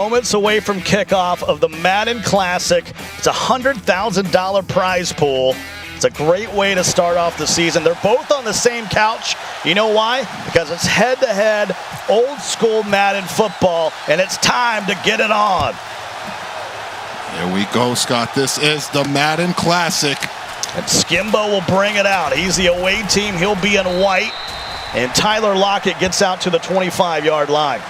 Moments away from kickoff of the Madden Classic. It's a $100,000 prize pool. It's a great way to start off the season. They're both on the same couch. You know why? Because it's head-to-head, old-school Madden football, and it's time to get it on. Here we go, Scott. This is the Madden Classic. And Skimbo will bring it out. He's the away team. He'll be in white. And Tyler Lockett gets out to the 25-yard line.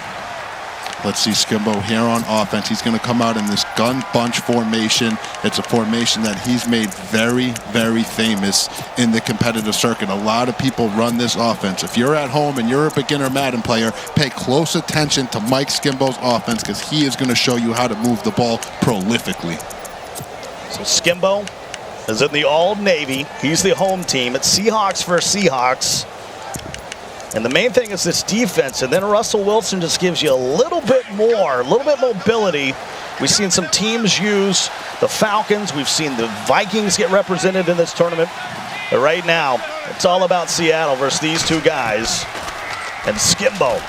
Let's see Skimbo here on offense. He's going to come out in this gun bunch formation. It's a formation that he's made very, very famous in the competitive circuit. A lot of people run this offense. If you're at home and you're a beginner Madden player, pay close attention to Mike Skimbo's offense because he is going to show you how to move the ball prolifically. So Skimbo is in the All-Navy. He's the home team. It's Seahawks versus Seahawks. And the main thing is this defense, and then Russell Wilson just gives you a little bit more, a little bit mobility. We've seen some teams use the Falcons. We've seen the Vikings get represented in this tournament. But right now, it's all about Seattle versus these two guys. And Skimbo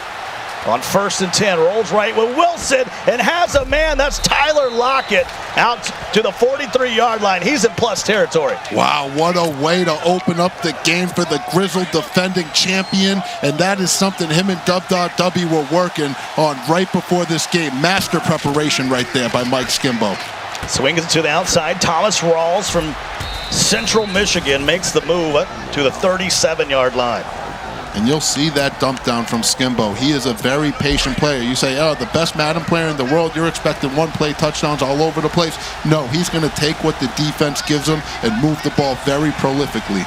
on 1st and 10, rolls right with Wilson and has a man. That's Tyler Lockett out to the 43-yard line. He's in plus territory. Wow, what a way to open up the game for the grizzled defending champion. And that is something him and W were working on right before this game. Master preparation right there by Mike Skimbo. Swings it to the outside. Thomas Rawls from Central Michigan makes the move to the 37-yard line. And you'll see that dump down from Skimbo. He is a very patient player. You say, oh, the best Madden player in the world, you're expecting one-play touchdowns all over the place. No, he's going to take what the defense gives him and move the ball very prolifically.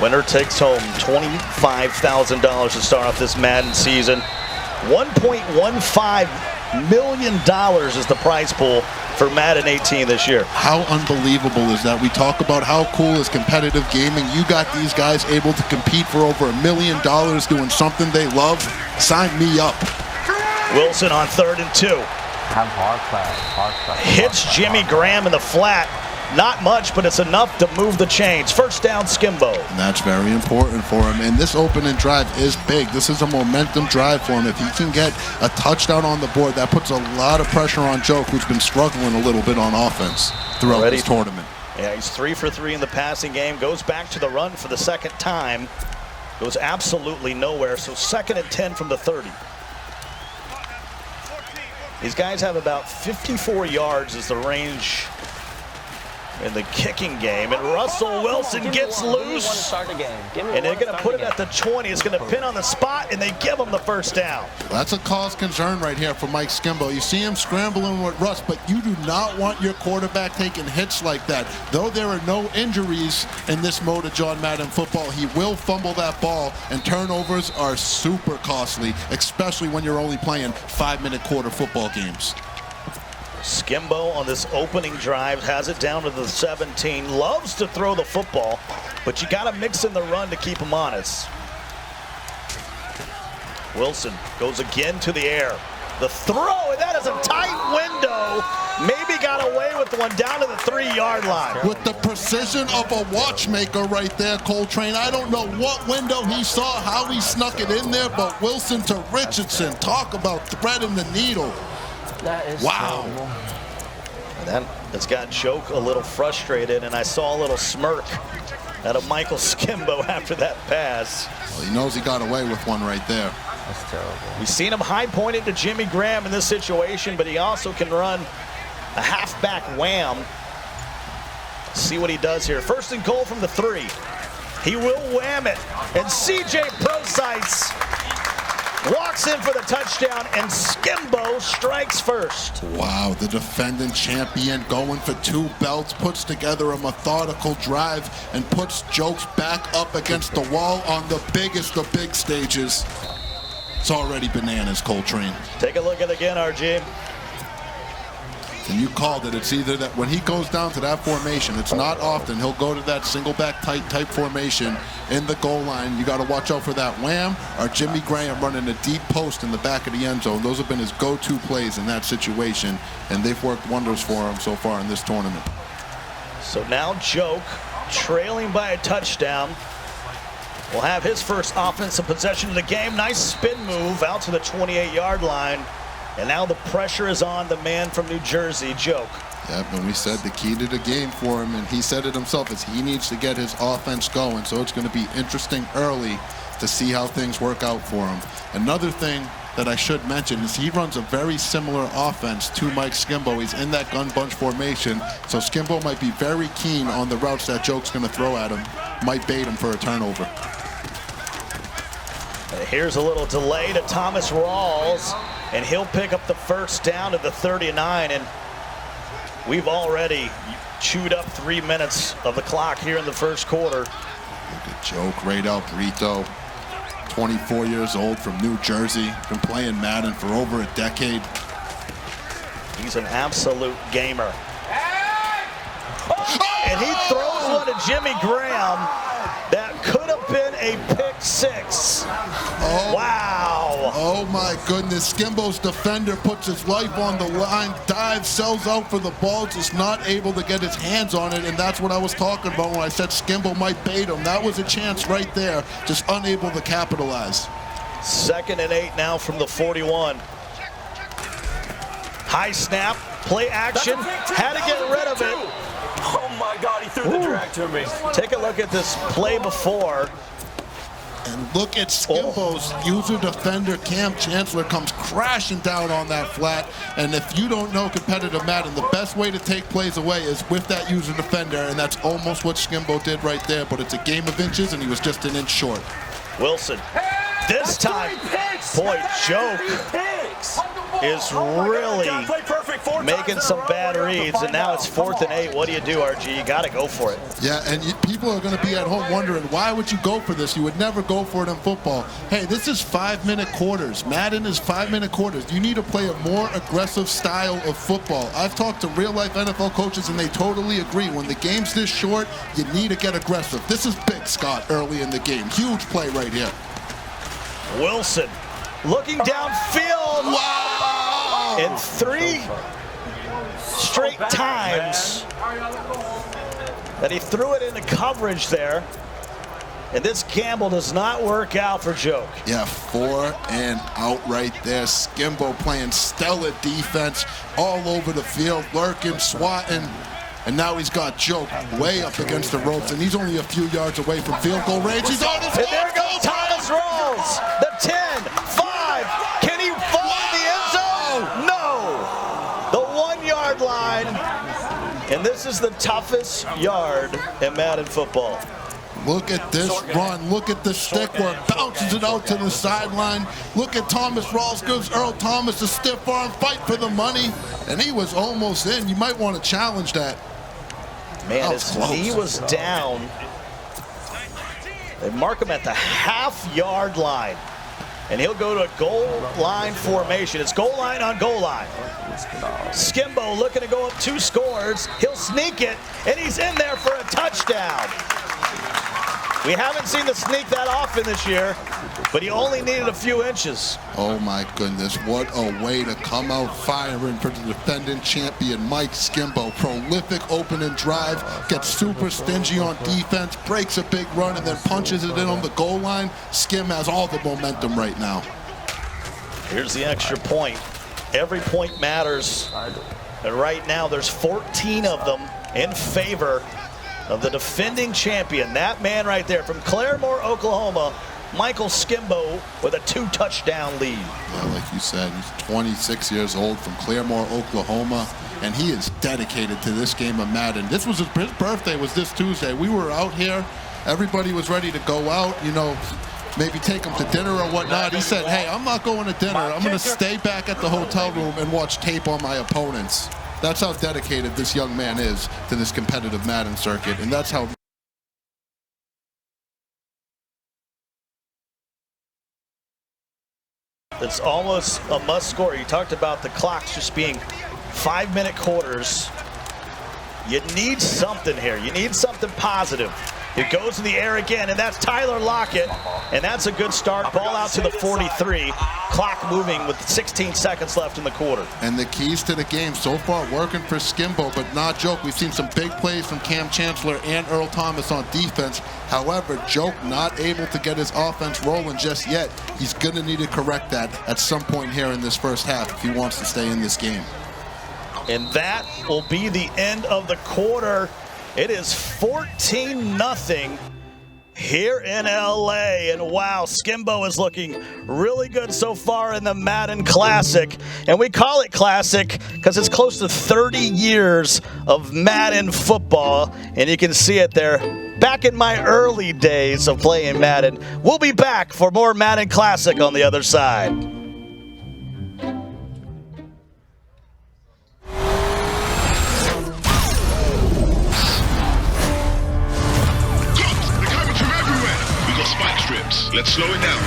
Winner takes home $25,000 to start off this Madden season. $1.15 million is the prize pool for Madden 18 this year. How unbelievable is that? We talk about how cool is competitive gaming. You got these guys able to compete for over $1 million doing something they love. Sign me up. Wilson on 3rd and 2. Hard play. Hits Jimmy Graham in the flat. Not much, but it's enough to move the chains. First down, Skimbo. And that's very important for him. And this opening drive is big. This is a momentum drive for him. If he can get a touchdown on the board, that puts a lot of pressure on Joke, who's been struggling a little bit on offense throughout this tournament. Yeah, he's 3 for 3 in the passing game. Goes back to the run for the second time. Goes absolutely nowhere. So 2nd and 10 from the 30. These guys have about 54 yards as the range in the kicking game, and Russell Wilson gets loose, and they're going to put it at the 20. It's going to pin on the spot, and they give him the first down. That's a cause concern right here for Mike Skimbo. You see him scrambling with Russ, but you do not want your quarterback taking hits like that. Though there are no injuries in this mode of John Madden football, he will fumble that ball, and turnovers are super costly, especially when you're only playing 5-minute quarter football games. Skimbo on this opening drive has it down to the 17. Loves to throw the football, but you got to mix in the run to keep him honest. Wilson goes again to the air. The throw, and that is a tight window. Maybe got away with one down to the 3-yard line. With the precision of a watchmaker right there, Coltrane. I don't know what window he saw, how he snuck it in there, but Wilson to Richardson. Talk about threading the needle. That is wow. And that's got Joke a little frustrated, and I saw a little smirk out of Michael Skimbo after that pass. Well, he knows he got away with one right there. That's terrible. We've seen him high pointed to Jimmy Graham in this situation, but he also can run a halfback wham. Let's see what he does here. 1st and goal from the 3. He will wham it, and CJ Procyse walks in for the touchdown, and Skimbo strikes first. Wow, the defending champion going for 2 belts, puts together a methodical drive, and puts Jokes back up against the wall on the biggest of big stages. It's already bananas, Coltrane. Take a look at it again, RG. And you called it. It's either that when he goes down to that formation, it's not often he'll go to that single back tight type formation in the goal line. You got to watch out for that wham or Jimmy Graham running a deep post in the back of the end zone. Those have been his go-to plays in that situation, and they've worked wonders for him so far in this tournament. So now Joke, trailing by a touchdown, will have his first offensive possession of the game. Nice spin move out to the 28-yard line. And now the pressure is on the man from New Jersey, G.O.A.T. Yep, and we said the key to the game for him, and he said it himself, is he needs to get his offense going. So it's going to be interesting early to see how things work out for him. Another thing that I should mention is he runs a very similar offense to Mike Skimbo. He's in that gun bunch formation, so Skimbo might be very keen on the routes that G.O.A.T's going to throw at him. Might bait him for a turnover. Here's a little delay to Thomas Rawls, and he'll pick up the first down to the 39, and we've already chewed up 3 minutes of the clock here in the first quarter. Look at G.O.A.T. right out Brito. 24 years old from New Jersey, been playing Madden for over a decade. He's an absolute gamer. And he throws one to Jimmy Graham that could have been a pick six. Oh, wow. Oh my goodness, Skimbo's defender puts his life on the line, dives, sells out for the ball, just not able to get his hands on it, and that's what I was talking about when I said Skimbo might bait him. That was a chance right there, just unable to capitalize. 2nd and 8 now from the 41. High snap, play action, had to get rid of it. Oh my God, he threw the drag to me. Take a look at this play before. And look at Skimbo's user defender, Cam Chancellor, comes crashing down on that flat. And if you don't know competitive Madden, the best way to take plays away is with that user defender, and that's almost what Skimbo did right there. But it's a game of inches, and he was just an inch short. Wilson, this time, boy, G.O.A.T. is really making some bad reads, and now it's 4th and 8. What do you do, RG? You got to go for it. Yeah, and people are going to be at home wondering, why would you go for this? You would never go for it in football. Hey, this is 5-minute quarters. Madden is 5-minute quarters. You need to play a more aggressive style of football. I've talked to real-life NFL coaches, and they totally agree. When the game's this short, you need to get aggressive. This is big, Scott, early in the game. Huge play right here. Wilson looking downfield. Wow! And 3 straight times that he threw it into coverage there. And this gamble does not work out for G.O.A.T. Yeah, 4 and out right there. Skimbo playing stellar defense all over the field, lurking, swatting. And now he's got G.O.A.T. way up against the ropes, and he's only a few yards away from field goal range. He's on his And there goes Thomas Rawls. The 10, 5. Can he fall in the end zone? No. The 1-yard line. And this is the toughest yard in Madden football. Look at this run. Look at the stick work. Bounces it out to the sideline. Look at Thomas Rawls. Gives Earl Thomas a stiff arm. Fight for the money. And he was almost in. You might want to challenge that. Man, his knee was down. They mark him at the half-yard line. And he'll go to a goal line formation. It's goal line on goal line. Skimbo looking to go up 2 scores. He'll sneak it, and he's in there for a touchdown. We haven't seen the sneak that often this year, but he only needed a few inches. Oh my goodness, what a way to come out firing for the defending champion Mike Skimbo. Prolific opening drive, gets super stingy on defense, breaks a big run, and then punches it in on the goal line. Skim has all the momentum right now. Here's the extra point. Every point matters. And right now there's 14 of them in favor of the defending champion. That man right there from Claremore, Oklahoma, Michael Skimbo, with a 2-touchdown lead. Yeah, like you said, he's 26 years old from Claremore, Oklahoma, and he is dedicated to this game of Madden. This was his birthday, was this Tuesday. We were out here. Everybody was ready to go out, you know, maybe take him to dinner or whatnot. He said, hey, I'm not going to dinner. I'm going to stay back at the hotel room and watch tape on my opponents. That's how dedicated this young man is to this competitive Madden circuit, and that's how it's almost a must score. You talked about the clocks just being 5-minute quarters. You need something here. You need something positive. It goes in the air again, and that's Tyler Lockett. And that's a good start. Ball out to the 43. Clock moving with 16 seconds left in the quarter. And the keys to the game so far working for Skimbo, but not joke. We've seen some big plays from Cam Chancellor and Earl Thomas on defense. However, Joke not able to get his offense rolling just yet. He's going to need to correct that at some point here in this first half if he wants to stay in this game. And that will be the end of the quarter. It is 14-0 here in LA. And wow, Skimbo is looking really good so far in the Madden Classic. And we call it Classic because it's close to 30 years of Madden football. And you can see it there. Back in my early days of playing Madden. We'll be back for more Madden Classic on the other side. Let's slow it down.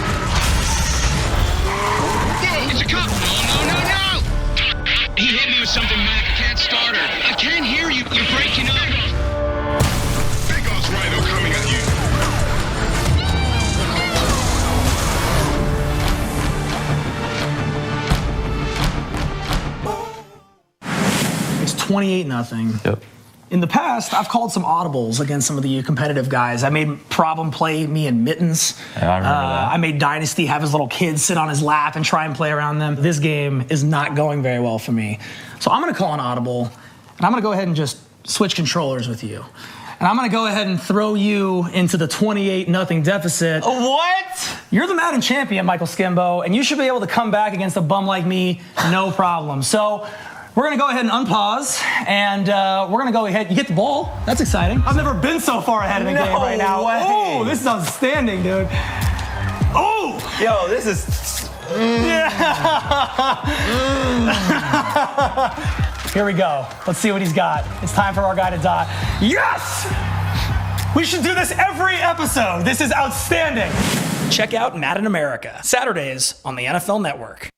Whoa, it's a cop! No! He hit me with something, Mac. I can't start her. I can't hear you. You're breaking up. Big ass rhino coming at you. It's 28-0. Yep. In the past, I've called some audibles against some of the competitive guys. I made Problem play me in mittens. Yeah, I remember that. I made Dynasty have his little kids sit on his lap and try and play around them. This game is not going very well for me. So I'm going to call an audible, and I'm going to go ahead and just switch controllers with you. And I'm going to go ahead and throw you into the 28-0 deficit. What? You're the Madden champion, Michael Skimbo, and you should be able to come back against a bum like me, no problem. So we're going to go ahead and unpause, and we're going to go ahead. You get the ball. That's exciting. I've never been so far ahead in a game right now. Oh, this is outstanding, dude. Oh! Yo, this is... Here we go. Let's see what he's got. It's time for our guy to die. Yes! We should do this every episode. This is outstanding. Check out Madden America, Saturdays on the NFL Network.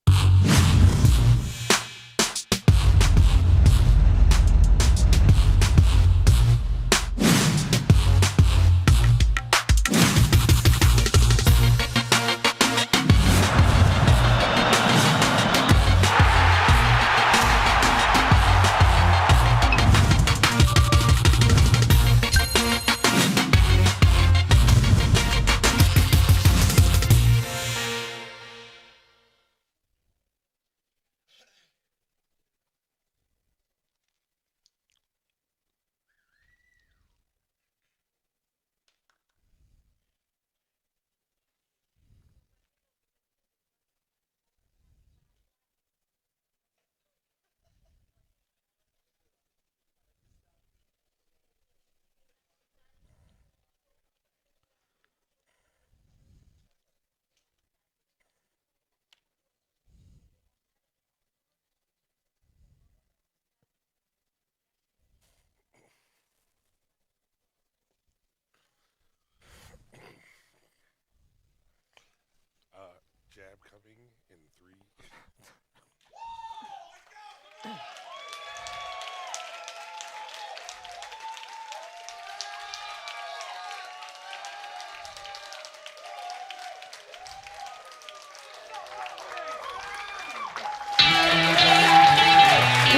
Jab coming in 3.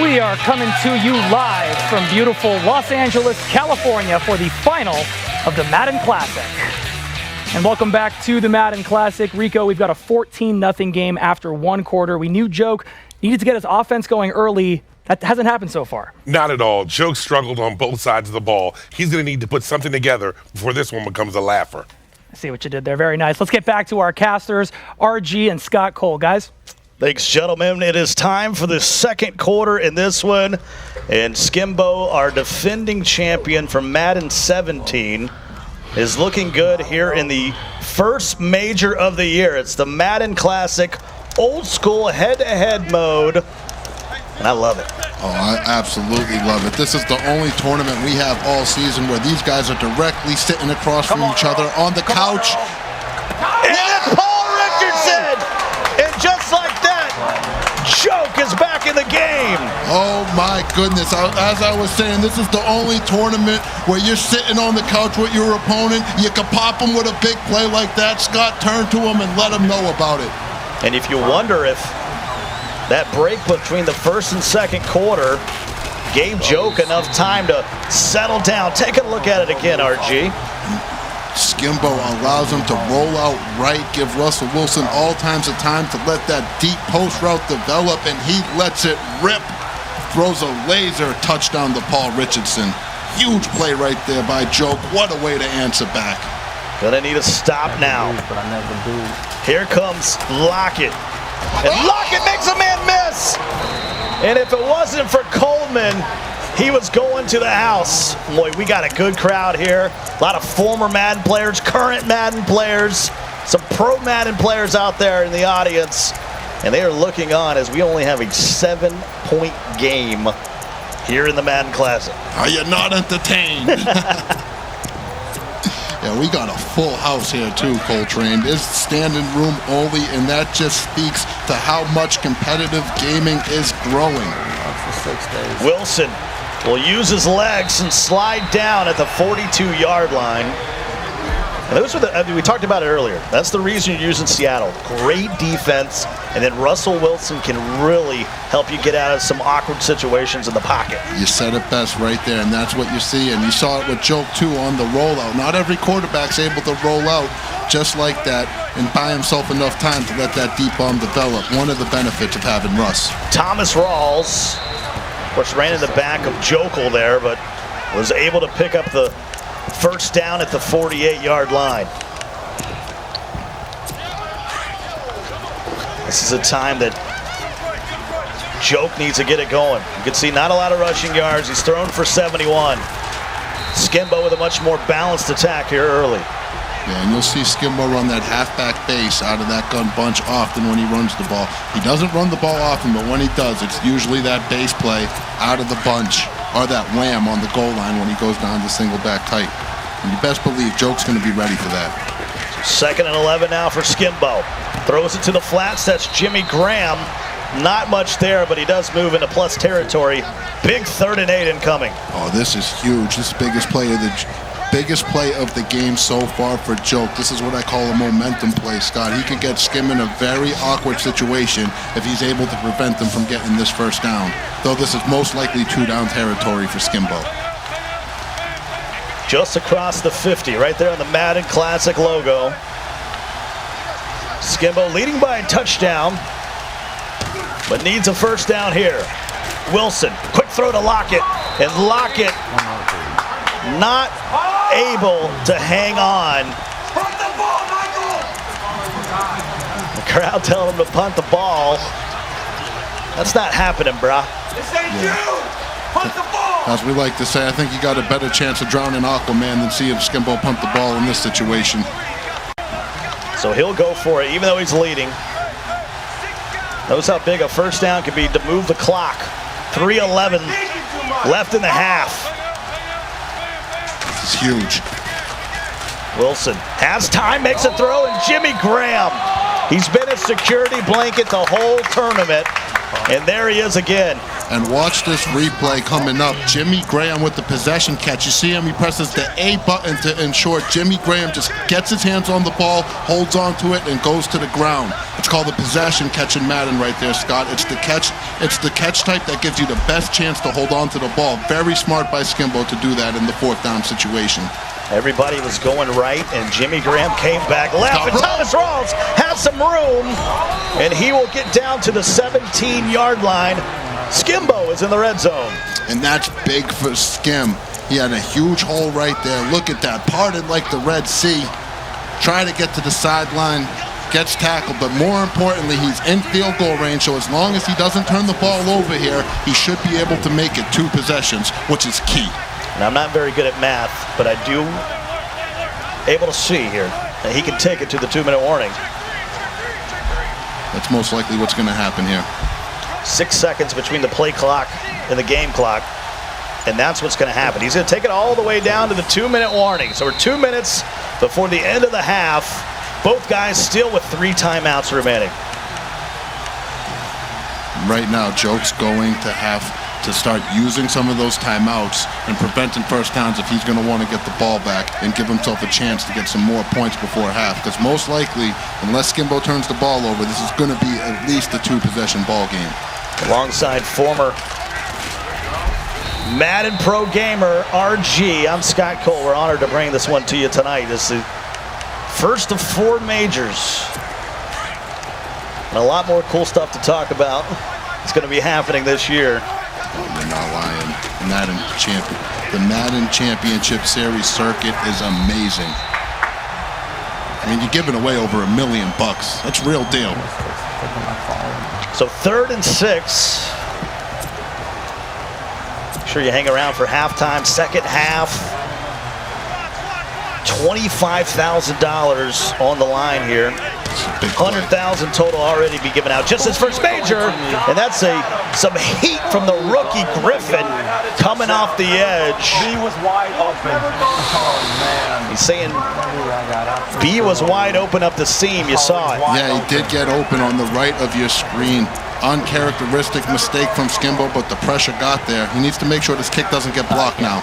We are coming to you live from beautiful Los Angeles, California for the final of the Madden Classic. And welcome back to the Madden Classic. Rico, we've got a 14-0 game after one quarter. We knew Joke needed to get his offense going early. That hasn't happened so far. Not at all. Joke struggled on both sides of the ball. He's going to need to put something together before this one becomes a laugher. I see what you did there. Very nice. Let's get back to our casters, RG and Scott Cole. Guys? Thanks, gentlemen. It is time for the second quarter in this one. And Skimbo, our defending champion from Madden 17, is looking good here in the first major of the year. It's the Madden Classic, old school head-to-head mode, and I love it. Oh, I absolutely love it. This is the only tournament we have all season where these guys are directly sitting across from each other on the couch. And it's Paul Richardson! And just like that, Joke is back in the game. Oh my goodness. As I was saying, this is the only tournament where you're sitting on the couch with your opponent. You can pop them with a big play like that. Scott, turn to him and let him know about it. And if you wonder if that break between the first and second quarter gave G.O.A.T enough time to settle down. Take a look at it again, RG. Skimbo allows him to roll out right, give Russell Wilson all kinds of time to let that deep post route develop, and he lets it rip. Throws a laser touchdown to Paul Richardson. Huge play right there by G.O.A.T. What a way to answer back. Gonna need a stop now. But I never do. Here comes Lockett. And Lockett makes a man miss! And if it wasn't for Coleman, he was going to the house. Boy, we got a good crowd here. A lot of former Madden players, current Madden players, some pro Madden players out there in the audience. And they are looking on as we only have a 7-point game here in the Madden Classic. Are you not entertained? Yeah, we got a full house here too, Coltrane. It's standing room only, and that just speaks to how much competitive gaming is growing. For 6 days. Wilson will use his legs and slide down at the 42-yard line. And those are we talked about it earlier. That's the reason you're using Seattle. Great defense, and then Russell Wilson can really help you get out of some awkward situations in the pocket. You said it best right there, and that's what you see. And you saw it with G.O.A.T too on the rollout. Not every quarterback's able to roll out just like that and buy himself enough time to let that deep bomb develop. One of the benefits of having Russ. Thomas Rawls, of course, ran in the back of Jokel there, but was able to pick up the first down at the 48-yard line. This is a time that G.O.A.T needs to get it going. You can see not a lot of rushing yards. He's thrown for 71. Skimbo with a much more balanced attack here early. Yeah, and you'll see Skimbo run that halfback base out of that gun bunch often when he runs the ball. He doesn't run the ball often, but when he does, it's usually that base play out of the bunch or that wham on the goal line when he goes down to single back tight. And you best believe G.O.A.T's going to be ready for that. 2nd and 11 now for Skimbo. Throws it to the flats. That's Jimmy Graham. Not much there, but he does move into plus territory. Big 3rd and 8 incoming. Oh, this is huge. This is the biggest play of the game so far for G.O.A.T. This is what I call a momentum play, Scott. He could get Skim in a very awkward situation if he's able to prevent them from getting this first down. Though this is most likely 2-down territory for Skimbo. Just across the 50, right there on the Madden Classic logo. Skimbo leading by a touchdown, but needs a first down here. Wilson, quick throw to Lockett, and Lockett not able to hang on. Punt the ball, Michael! The crowd telling him to punt the ball. That's not happening, brah. This ain't you! Punt the ball! As we like to say, I think you got a better chance of drowning Aquaman than seeing Skimbo punt the ball in this situation. So he'll go for it, even though he's leading. Knows how big a first down can be to move the clock. 3:11 left in the half. This is huge. Wilson has time, makes a throw, and Jimmy Graham. He's been a security blanket the whole tournament, and there he is again. And watch this replay coming up. Jimmy Graham with the possession catch. You see him, he presses the A button to ensure Jimmy Graham just gets his hands on the ball, holds on to it, and goes to the ground. It's called the possession catch in Madden right there, Scott. It's the catch type that gives you the best chance to hold on to the ball. Very smart by Skimbo to do that in the 4th down situation. Everybody was going right, and Jimmy Graham came back left, and Thomas Rawls has some room, and he will get down to the 17-yard line. Skimbo is in the red zone. And that's big for Skim. He had a huge hole right there. Look at that, parted like the Red Sea. Trying to get to the sideline, gets tackled, but more importantly, he's in field goal range, so as long as he doesn't turn the ball over here, he should be able to make it 2 possessions, which is key. And I'm not very good at math, but I do able to see here that he can take it to the 2-minute warning. That's most likely what's going to happen here. 6 seconds between the play clock and the game clock, and that's what's going to happen. He's going to take it all the way down to the 2-minute warning. So we're 2 minutes before the end of the half. Both guys still with 3 timeouts remaining. Right now, Joke's going to have to start using some of those timeouts and preventing first downs if he's going to want to get the ball back and give himself a chance to get some more points before half. Because most likely, unless Skimbo turns the ball over, this is going to be at least a 2-possession ball game. Alongside former Madden Pro Gamer RG, I'm Scott Cole. We're honored to bring this one to you tonight. It's the first of 4 majors. And a lot more cool stuff to talk about. It's going to be happening this year. You're not lying. The Madden Championship Series circuit is amazing. I mean, you're giving away over $1 million. That's real deal. So 3rd and 6. Make sure you hang around for halftime. Second half. $25,000 on the line here. $100,000 total already be given out. Just his first major, and that's some heat from the rookie Griffin coming off the edge. He was wide open. Oh man. He's saying B was wide open up the seam. You saw it. Yeah, he did get open on the right of your screen. Uncharacteristic mistake from Skimbo, but the pressure got there. He needs to make sure this kick doesn't get blocked now.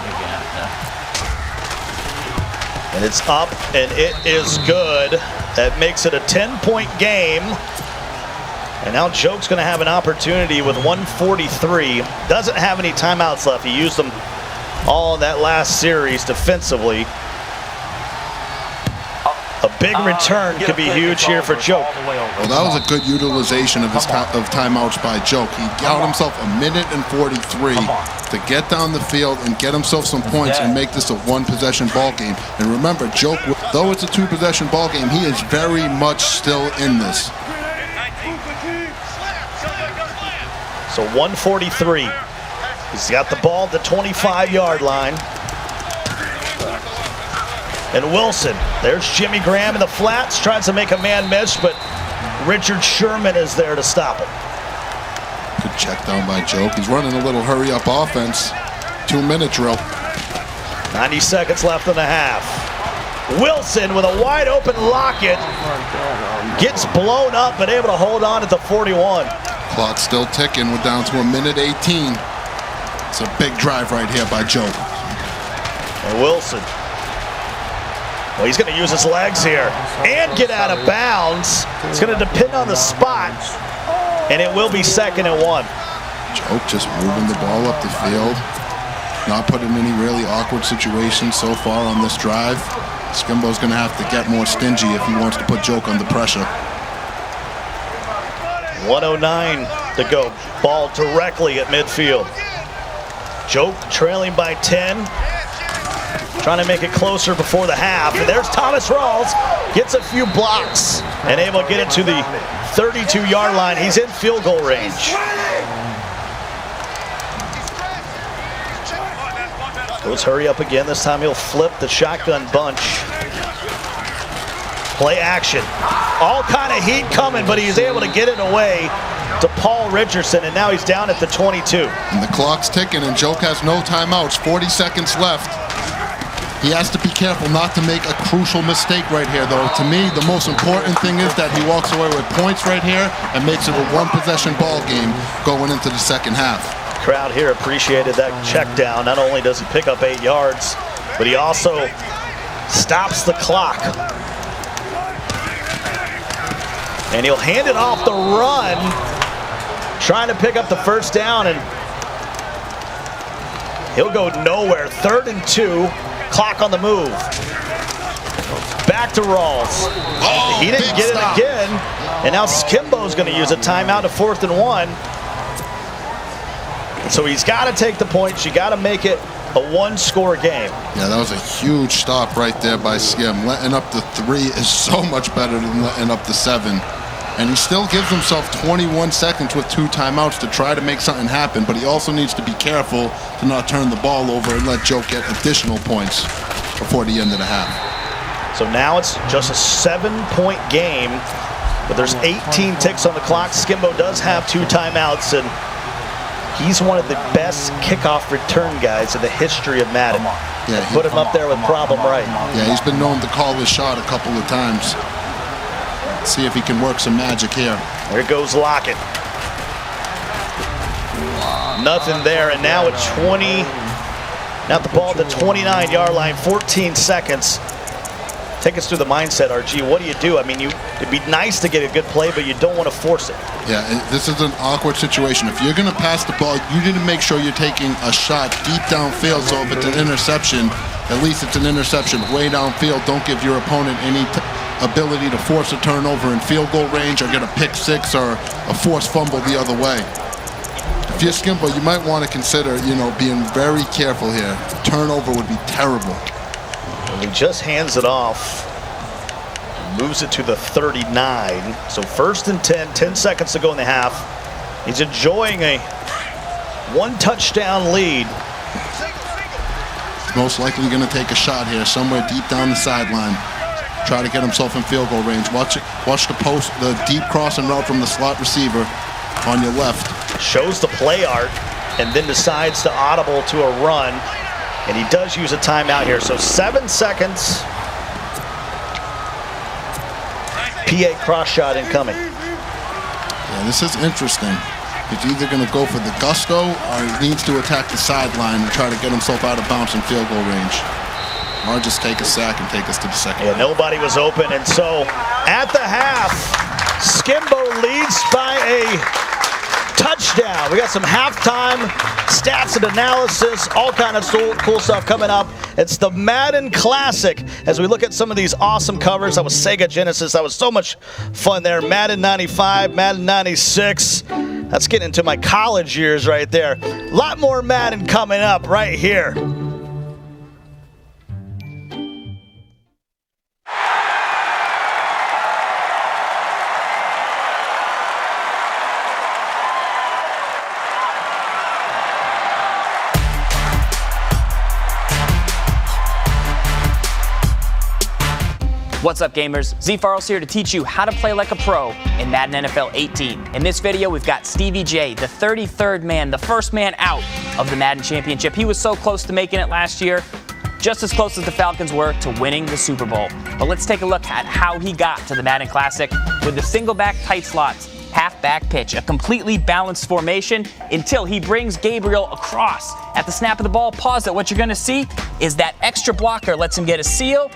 And it's up, and it is good. That makes it a 10-point game. And now Joke's going to have an opportunity with 1:43. Doesn't have any timeouts left. He used them all in that last series defensively. A big return could be huge here for Joke. Well, that was a good utilization of his timeouts by Joke. He got himself 1:43 to get down the field and get himself some points and make this a 1-possession ball game. And remember, Joke, though it's a 2-possession ball game, he is very much still in this. So 1:43. He's got the ball at the 25-yard line. And Wilson, there's Jimmy Graham in the flats, tries to make a man miss, but Richard Sherman is there to stop him. Good check down by Joke. He's running a little hurry-up offense. 2-minute drill. 90 seconds left in the half. Wilson with a wide-open Lockett. Gets blown up, but able to hold on at the 41. Clock still ticking. We're down to 1:18. It's a big drive right here by Joke. And Wilson. Well, he's going to use his legs here and get out of bounds. It's going to depend on the spot, and it will be 2nd and 1. Joke just moving the ball up the field. Not put in any really awkward situations so far on this drive. Skimbo's going to have to get more stingy if he wants to put Joke under pressure. 1:09 to go. Ball directly at midfield. Joke trailing by 10. Trying to make it closer before the half. And there's Thomas Rawls. Gets a few blocks and able to get it to the 32-yard line. He's in field goal range. Goes hurry up again. This time he'll flip the shotgun bunch. Play action. All kind of heat coming, but he's able to get it away to Paul Richardson, and now he's down at the 22. And the clock's ticking, and Joke has no timeouts. 40 seconds left. He has to be careful not to make a crucial mistake right here, though. To me, the most important thing is that he walks away with points right here and makes it a 1-possession ball game going into the second half. Crowd here appreciated that check down. Not only does he pick up 8 yards, but he also stops the clock. And he'll hand it off the run, trying to pick up the first down, and he'll go nowhere. 3rd and 2. Clock on the move. Back to Rawls. He didn't get it again. And now Skimbo's going to use a timeout to 4th and 1. So he's got to take the points. You got to make it a 1-score game. Yeah, that was a huge stop right there by Skim. Letting up the 3 is so much better than letting up the 7. And he still gives himself 21 seconds with 2 timeouts to try to make something happen, but he also needs to be careful to not turn the ball over and let Joke get additional points before the end of the half. So now it's just a 7-point game, but there's 18 ticks on the clock. Skimbo does have 2 timeouts, and he's one of the best kickoff return guys in the history of Madden. Yeah, Put him up there with Problem Right. Yeah, he's been known to call his shot a couple of times. See if he can work some magic here. There goes Lockett. Nothing there, and now at 20, now the ball at the 29-yard line, 14 seconds. Take us through the mindset, RG. What do? I mean, it'd be nice to get a good play, but you don't want to force it. Yeah, this is an awkward situation. If you're going to pass the ball, you need to make sure you're taking a shot deep downfield. So if it's an interception, at least it's an interception way downfield. Don't give your opponent any ability to force a turnover in field goal range or get a pick six or a forced fumble the other way. If you're Skimbo, you might want to consider, being very careful here. Turnover would be terrible. And he just hands it off. Moves it to the 39. So 1st and 10, 10 seconds to go in the half. He's enjoying a 1-touchdown lead. He's most likely going to take a shot here somewhere deep down the sideline. Try to get himself in field goal range. Watch the deep crossing route from the slot receiver on your left. Shows the play art and then decides to audible to a run. And he does use a timeout here. So 7 seconds. PA cross shot incoming. Yeah, this is interesting. He's either going to go for the gusto or he needs to attack the sideline and try to get himself out of bounds in field goal range. Or just take a sack and take us to the second. Yeah, nobody was open. And so at the half, Skimbo leads by a touchdown. We got some halftime stats and analysis, all kind of cool stuff coming up. It's the Madden Classic. As we look at some of these awesome covers, that was Sega Genesis. That was so much fun there. Madden 95, Madden 96. That's getting into my college years right there. A lot more Madden coming up right here. What's up, gamers? Z Farrell's here to teach you how to play like a pro in Madden NFL 18. In this video, we've got Stevie J, the 33rd man, the first man out of the Madden Championship. He was so close to making it last year, just as close as the Falcons were to winning the Super Bowl. But let's take a look at how he got to the Madden Classic with the single back tight slots, half back pitch, a completely balanced formation until he brings Gabriel across. At the snap of the ball, pause it. What you're going to see is that extra blocker lets him get a seal,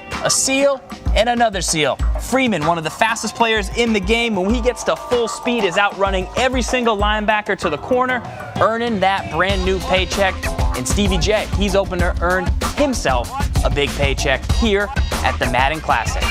and another seal. Freeman, one of the fastest players in the game, when he gets to full speed, is outrunning every single linebacker to the corner, earning that brand new paycheck. And Stevie J, he's open to earn himself a big paycheck here at the Madden Classic.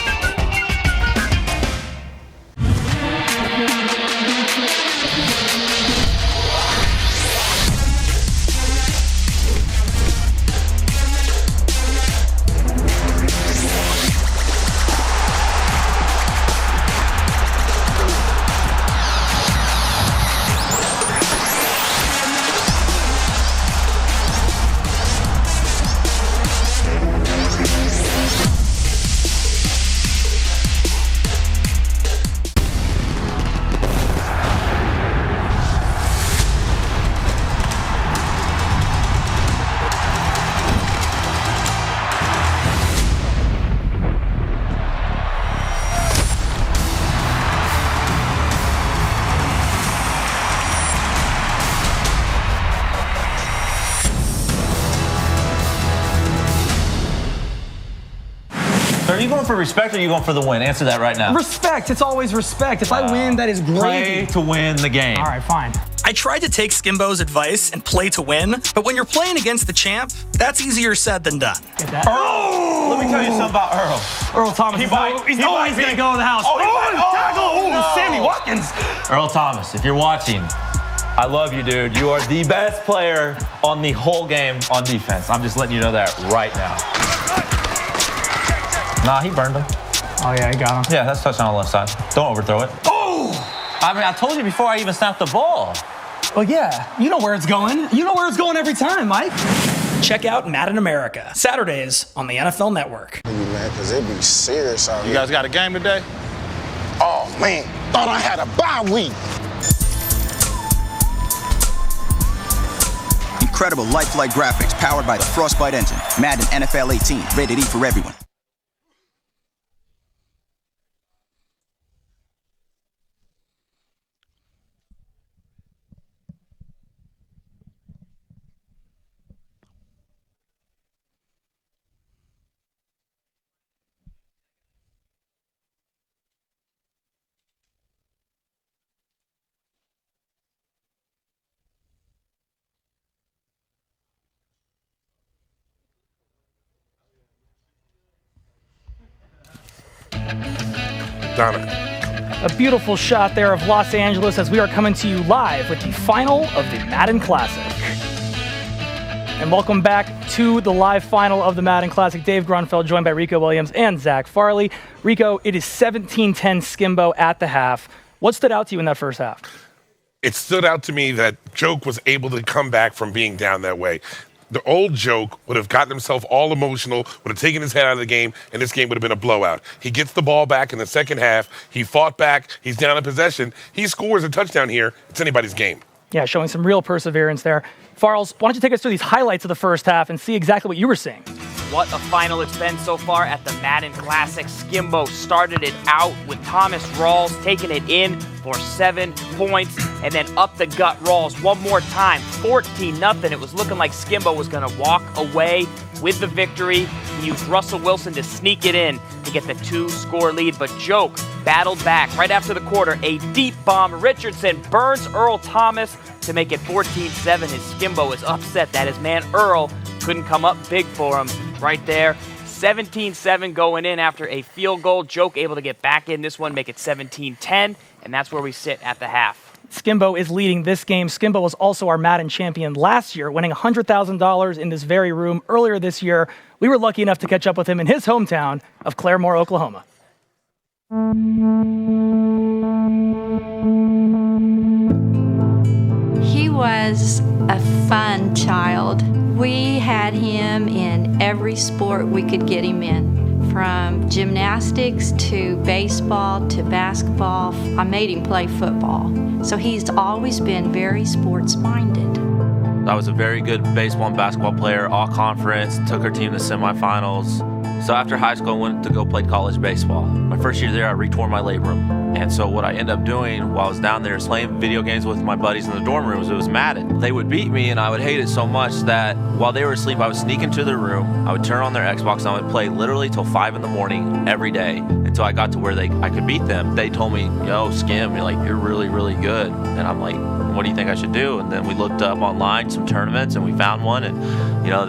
Are you going for respect or are you going for the win? Answer that right now. Respect. It's always respect. If I win, that is Play gravy. to win the game. All right, fine. I tried to take Skimbo's advice and play to win, but when you're playing against the champ, that's easier said than done. Get that? Oh! Let me tell you something about Earl. Earl Thomas. He's always going to go in the house. Tackle. No. Sammy Watkins. Earl Thomas, if you're watching, I love you, dude. You are the best player on the whole game on defense. I'm just letting you know that right now. Nah, he burned him. Oh, yeah, he got him. Yeah, that's touchdown on the left side. Don't overthrow it. Oh! I mean, I told you before I even snapped the ball. Well, yeah, you know where it's going. You know where it's going every time, Mike. Check out Madden America, Saturdays on the NFL Network. Man, because it be serious out here. You guys got a game today? Oh, man, thought I had a bye week. Incredible lifelike graphics powered by the Frostbite engine. Madden NFL 18, rated E for everyone. Donna. A beautiful shot there of Los Angeles as we are coming to you live with the final of the Madden Classic. And welcome back to the live final of the Madden Classic. Dave Grunfeld joined by Rico Williams and Zach Farley. Rico, it is 17-10 Skimbo at the half. What stood out to you in that first half? It stood out to me that Joke was able to come back from being down that way. The old Joke would have gotten himself all emotional, would have taken his head out of the game, and this game would have been a blowout. He gets the ball back in the second half. He fought back. He's down in possession. He scores a touchdown here. It's anybody's game. Yeah, showing some real perseverance there. Farles, why don't you take us through these highlights of the first half and see exactly what you were seeing? What a final it's been so far at the Madden Classic. Skimbo started it out with Thomas Rawls taking it in for 7 points, and then up the gut Rawls one more time, 14-0. It was looking like Skimbo was going to walk away with the victory. He used Russell Wilson to sneak it in to get the 2-score lead, but Joke battled back right after the quarter. A deep bomb. Richardson burns Earl Thomas to make it 14-7 as Skimbo is upset that his man Earl couldn't come up big for him right there. 17-7 going in after a field goal. Joke able to get back in this one, make it 17-10, and that's where we sit at the half. Skimbo is leading this game. Skimbo was also our Madden champion last year, winning $100,000 in this very room earlier this year. We were lucky enough to catch up with him in his hometown of Claremore, Oklahoma. He was a fun child. We had him in every sport we could get him in, from gymnastics to baseball to basketball. I made him play football. So he's always been very sports-minded. I was a very good baseball and basketball player, all conference, took our team to semifinals. So after high school, I went to go play college baseball. My first year there, I retore my labrum. And so what I ended up doing while I was down there is playing video games with my buddies in the dorm rooms. It was Madden. They would beat me, and I would hate it so much that while they were asleep, I would sneak into their room. I would turn on their Xbox, and I would play literally till 5 in the morning every day until I got to where I could beat them. They told me, yo, Skim, you're really, really good. And I'm like, what do you think I should do? And then we looked up online some tournaments, and we found one, and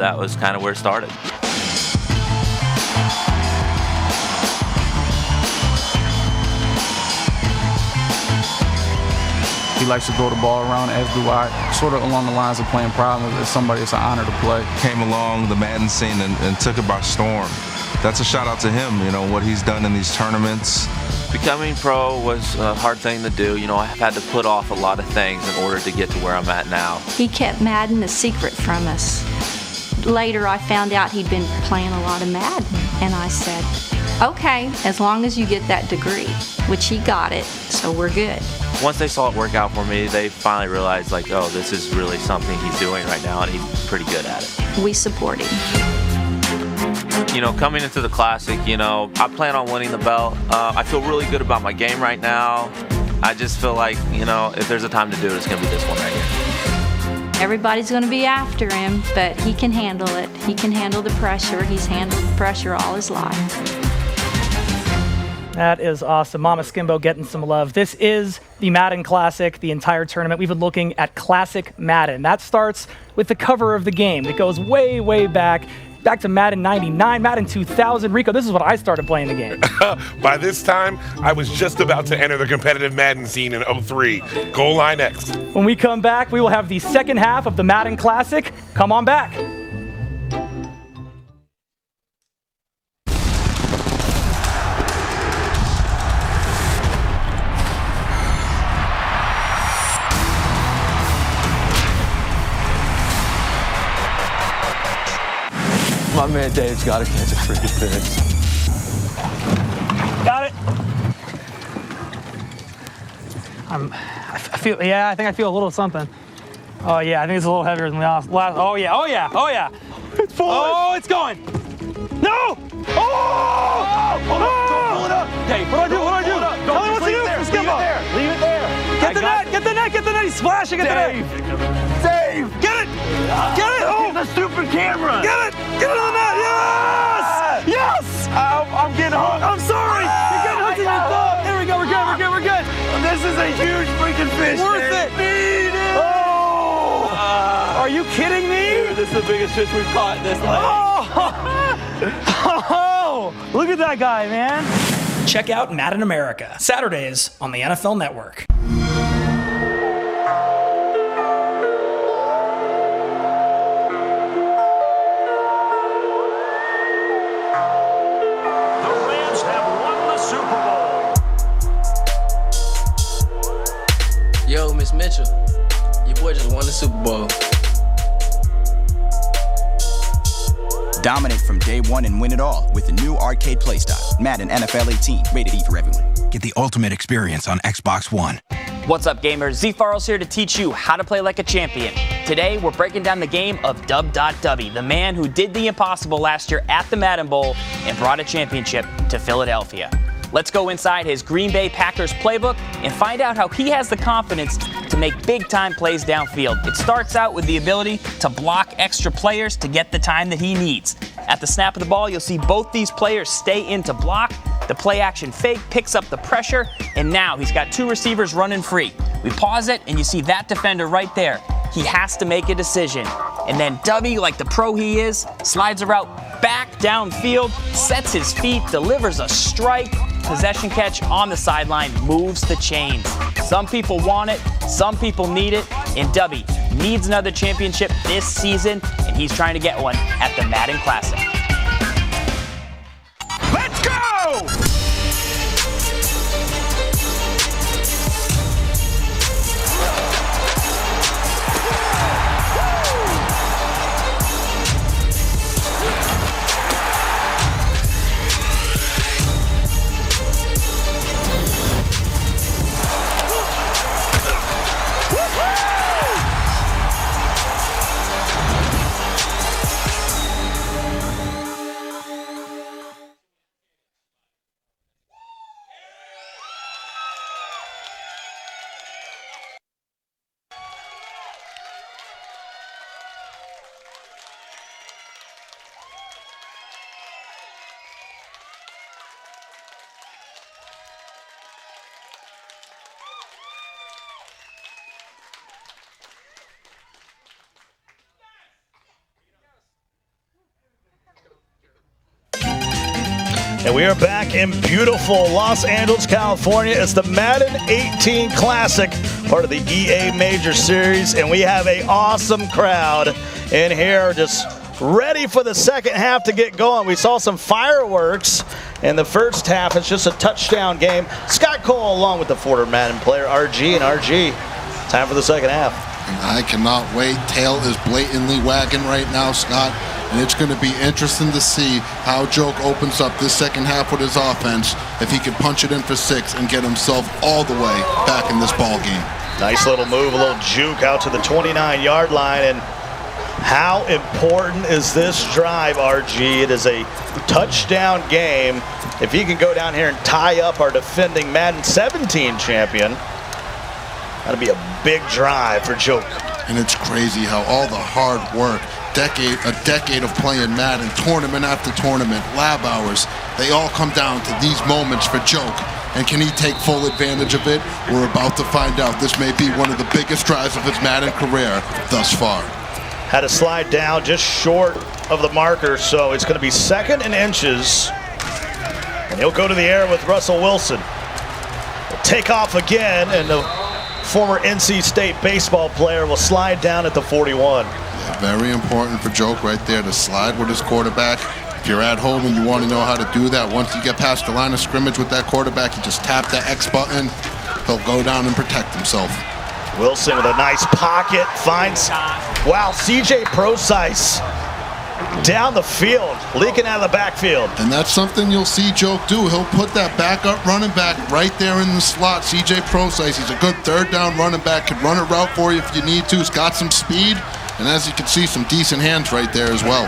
that was kind of where it started. He likes to throw the ball around, as do I. Sort of along the lines of playing problem. As somebody, it's an honor to play. Came along the Madden scene and took it by storm. That's a shout out to him, what he's done in these tournaments. Becoming pro was a hard thing to do. I've had to put off a lot of things in order to get to where I'm at now. He kept Madden a secret from us. Later, I found out he'd been playing a lot of Madden, and I said, okay, as long as you get that degree, which he got it, so we're good. Once they saw it work out for me, they finally realized, oh, this is really something he's doing right now, and he's pretty good at it. We support him. Coming into the Classic, I plan on winning the belt. I feel really good about my game right now. I just feel like, if there's a time to do it, it's going to be this one right here. Everybody's going to be after him, but he can handle it. He can handle the pressure. He's handled the pressure all his life. That is awesome. Mama Skimbo getting some love. This is the Madden Classic, the entire tournament. We've been looking at Classic Madden. That starts with the cover of the game. It goes way, way back to Madden 99, Madden 2000. Rico, this is when I started playing the game. By this time, I was just about to enter the competitive Madden scene in 03. Goal line X. When we come back, we will have the second half of the Madden Classic. Come on back. My man Dave's got to catch a freaking fish. Got it. I think I feel a little something. Oh yeah, I think it's a little heavier than the last. Oh yeah. It's falling. Oh, it's going. No! Oh! Hold up. Don't pull it up. Dave, what do I do? Tell me what to do. Leave it there. Get the net. He's splashing at the net. Dave. Get it. Oh. The stupid camera. Get it in the net. Yes. I'm getting hooked. I'm sorry. You're getting hooked in your thumb. There we go. We're good. This is a huge freaking fish. Worth it. Beat it. Oh. Are you kidding me? Dude, this is the biggest fish we've caught in this life. Oh. Look at that guy, man. Check out Madden America, Saturdays on the NFL Network. Yo, Miss Mitchell, your boy just won the Super Bowl. Dominate from day one and win it all with the new arcade playstyle. Madden NFL 18, rated E for everyone. Get the ultimate experience on Xbox One. What's up, gamers? Z-Farrell's here to teach you how to play like a champion. Today, we're breaking down the game of Dub.Dubby, the man who did the impossible last year at the Madden Bowl and brought a championship to Philadelphia. Let's go inside his Green Bay Packers playbook and find out how he has the confidence to make big-time plays downfield. It starts out with the ability to block extra players to get the time that he needs. At the snap of the ball, you'll see both these players stay in to block. The play-action fake picks up the pressure, and now he's got two receivers running free. We pause it, and you see that defender right there. He has to make a decision. And then Dubby, like the pro he is, slides a route back downfield, sets his feet, delivers a strike, possession catch on the sideline, moves the chains. Some people want it, some people need it, and Dubby needs another championship this season, and he's trying to get one at the Madden Classic. Let's go! And we are back in beautiful Los Angeles, California. It's the Madden 18 Classic, part of the EA Major Series, and we have an awesome crowd in here just ready for the second half to get going. We saw some fireworks in the first half. It's just a touchdown game. Scott Cole along with the former Madden player RG, and RG, time for the second half. I cannot wait. Tail is blatantly wagging right now, Scott. And it's going to be interesting to see how Joke opens up this second half with his offense, if he can punch it in for 6 and get himself all the way back in this ball game. Nice little move, a little juke out to the 29-yard line. And how important is this drive, RG? It is a touchdown game. If he can go down here and tie up our defending Madden 17 champion, that'll be a big drive for Joke. And it's crazy how all the hard work, a decade of playing Madden, tournament after tournament, lab hours, they all come down to these moments for Joke. And can he take full advantage of it? We're about to find out. This may be one of the biggest drives of his Madden career thus far. Had to slide down just short of the marker, so it's going to be 2nd and inches. And he'll go to the air with Russell Wilson. He'll take off again, and the former NC State baseball player will slide down at the 41. Very important for Joke right there to slide with his quarterback. If you're at home and you want to know how to do that, once you get past the line of scrimmage with that quarterback, you just tap the X button. He'll go down and protect himself. Wilson with a nice pocket finds, wow, CJ Procise down the field, leaking out of the backfield. And that's something you'll see Joke do. He'll put that backup running back right there in the slot. CJ Procise, he's a good third down running back, can run a route for you if you need to. He's got some speed. And as you can see, some decent hands right there as well.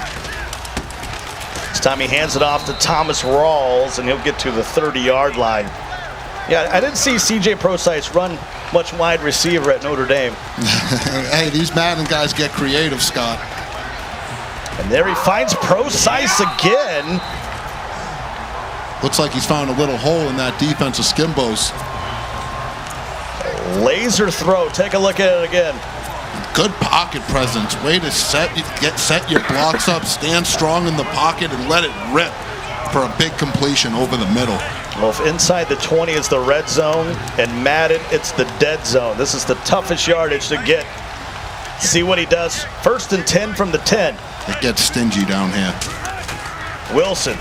This time he hands it off to Thomas Rawls, and he'll get to the 30-yard line. Yeah, I didn't see C.J. Procise run much wide receiver at Notre Dame. Hey, these Madden guys get creative, Scott. And there he finds Procise again. Looks like he's found a little hole in that defense of Skimbo's. Laser throw. Take a look at it again. Good pocket presence. Way to set your blocks up, stand strong in the pocket, and let it rip for a big completion over the middle. Well, if inside the 20 is the red zone, and Madden, it's the dead zone. This is the toughest yardage to get. See what he does. 1st and 10 from the 10. It gets stingy down here. Wilson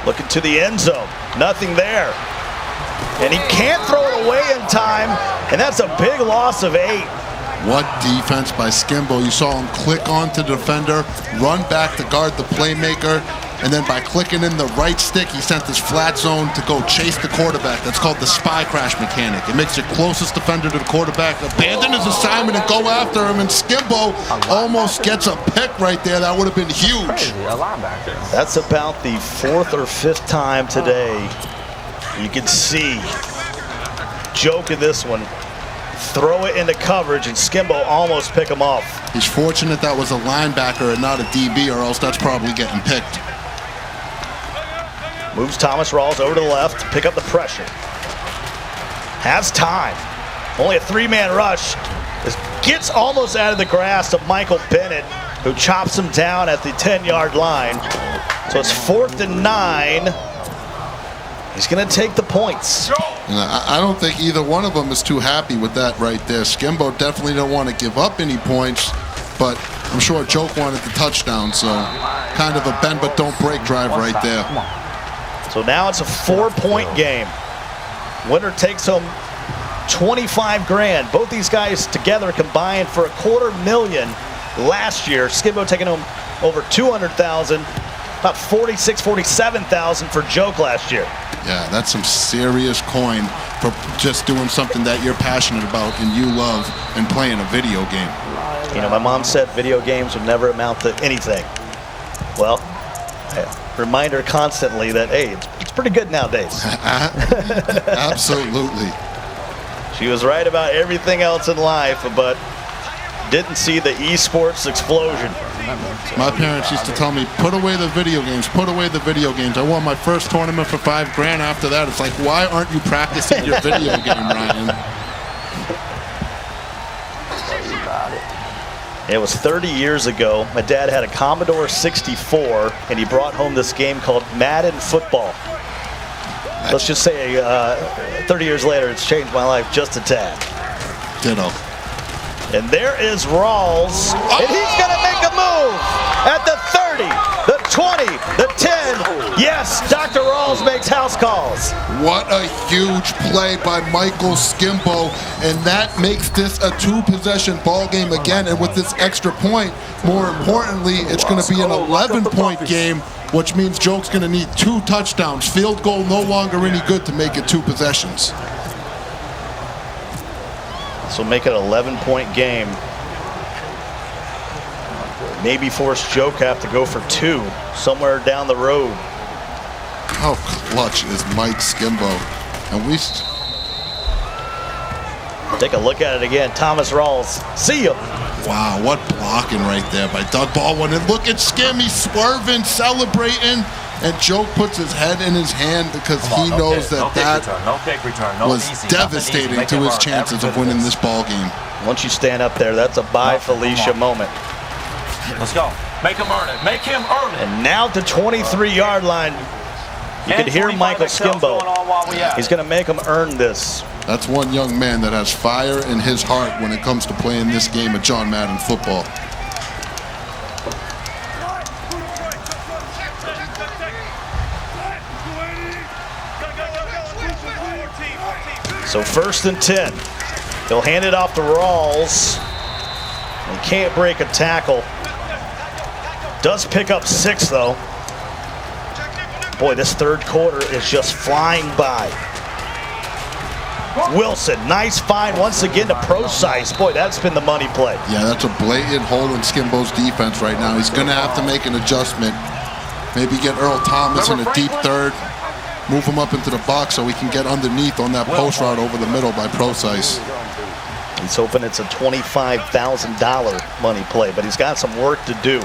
looking to the end zone. Nothing there. And he can't throw it away in time, and that's a big loss of 8. What defense by Skimbo. You saw him click onto the defender, run back to guard the playmaker, and then by clicking in the right stick, he sent this flat zone to go chase the quarterback. That's called the spy crash mechanic. It makes your closest defender to the quarterback abandon his assignment and go after him, and Skimbo almost gets a pick right there. That would have been huge. That's about the 4th or 5th time today. You can see Joke in this one. Throw it into coverage, and Skimbo almost pick him off. He's fortunate that was a linebacker and not a DB, or else that's probably getting picked. Moves Thomas Rawls over to the left to pick up the pressure. Has time. Only a 3-man rush. This gets almost out of the grasp of Michael Bennett, who chops him down at the 10-yard line. So it's 4th and 9. He's going to take the points. I don't think either one of them is too happy with that right there. Skimbo definitely don't want to give up any points, but I'm sure Joke wanted the touchdown, so kind of a bend but don't break drive right there. So now it's a 4-point game. Winner takes home $25,000. Both these guys together combined for $250,000 last year. Skimbo taking home over $200,000, about $47,000 for Joke last year. Yeah, that's some serious coin for just doing something that you're passionate about and you love and playing a video game. You know, my mom said video games would never amount to anything. Well, I remind her constantly that, hey, it's pretty good nowadays. Absolutely. She was right about everything else in life, but didn't see the esports explosion. My parents used to tell me, put away the video games, put away the video games. I won my first tournament for $5,000 after that. It's like, why aren't you practicing your video game, Ryan? It was 30 years ago. My dad had a Commodore 64, and he brought home this game called Madden Football. Let's just say 30 years later, it's changed my life just a tad. Ditto. And there is Rawls, and he's going to make a move at the 30, the 20, the 10. Yes, Dr. Rawls makes house calls. What a huge play by Michael Skimbo, and that makes this a 2-possession ball game again. And with this extra point, more importantly, it's going to be an 11-point game, which means Joke's going to need 2 touchdowns. Field goal no longer any good to make it 2 possessions. So make it an 11-point game. Maybe force Joe-Cap to go for 2 somewhere down the road. How clutch is Mike Skimbo? And we take a look at it again. Thomas Rawls. See you. Wow, what blocking right there by Doug Baldwin. And look at Skim, he's swerving, celebrating. And Joke puts his head in his hand because he knows that was devastating to his chances of winning this ball game. Once you stand up there, that's a bye Felicia moment. Let's go. Make him earn it. Make him earn it. And now to 23-yard line. You can hear Michael Skimbo. He's going to make him earn this. That's one young man that has fire in his heart when it comes to playing this game of John Madden football. So 1st and 10. He'll hand it off to Rawls. He can't break a tackle. Does pick up 6, though. Boy, this 3rd quarter is just flying by. Wilson, nice find once again to Pro-Size. Boy, that's been the money play. Yeah, that's a blatant hole in Skimbo's defense right now. He's going to have to make an adjustment. Maybe get Earl Thomas in a deep 3rd. Move him up into the box so he can get underneath on that post route over the middle by Pro-Size. He's hoping it's a $25,000 money play, but he's got some work to do.